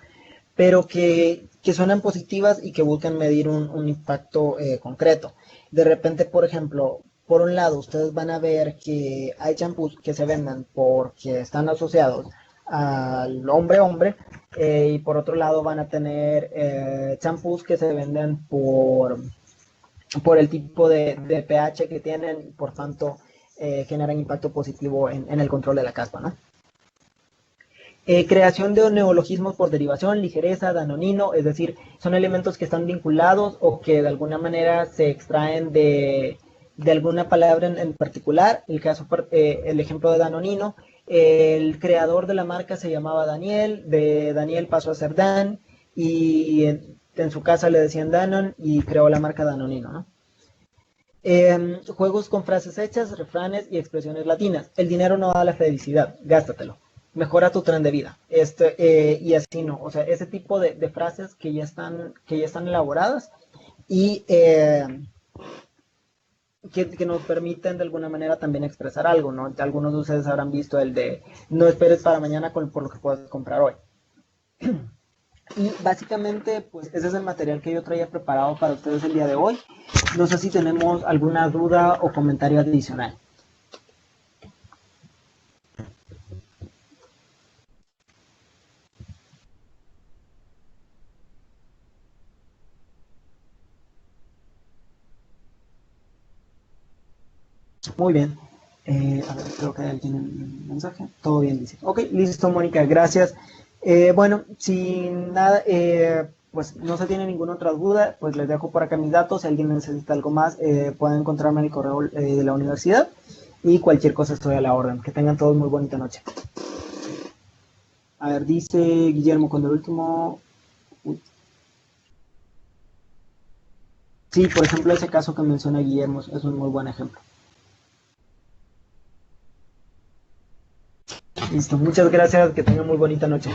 pero que suenan positivas y que buscan medir un impacto concreto. De repente, por ejemplo, por un lado, ustedes van a ver que hay champús que se venden porque están asociados al hombre, y por otro lado van a tener champús que se venden por el tipo de pH que tienen, por tanto generan impacto positivo en el control de la caspa, ¿no? Creación de neologismos por derivación, ligereza, danonino, es decir, son elementos que están vinculados o que de alguna manera se extraen de alguna palabra en particular. El ejemplo de danonino, el creador de la marca se llamaba Daniel, de Daniel pasó a ser Dan, y en su casa le decían Danon y creó la marca Danonino, ¿no? Juegos con frases hechas, refranes y expresiones latinas. El dinero no da la felicidad, gástatelo. Mejora tu tren de vida. Y así no. O sea, ese tipo de frases que ya están elaboradas y que nos permiten de alguna manera también expresar algo, ¿no? Algunos de ustedes habrán visto el de no esperes para mañana por lo que puedas comprar hoy. Y básicamente, pues ese es el material que yo traía preparado para ustedes el día de hoy. No sé si tenemos alguna duda o comentario adicional. Muy bien. A ver, creo que alguien un mensaje. Todo bien, dice. Ok, listo, Mónica, gracias. Bueno, sin nada, pues no se tiene ninguna otra duda, pues les dejo por acá mis datos. Si alguien necesita algo más, pueden encontrarme en el correo de la universidad y cualquier cosa estoy a la orden. Que tengan todos muy bonita noche. A ver, dice Guillermo, cuando el último... Uy. Sí, por ejemplo, ese caso que menciona Guillermo es un muy buen ejemplo. Listo, muchas gracias, que tengan muy bonita noche.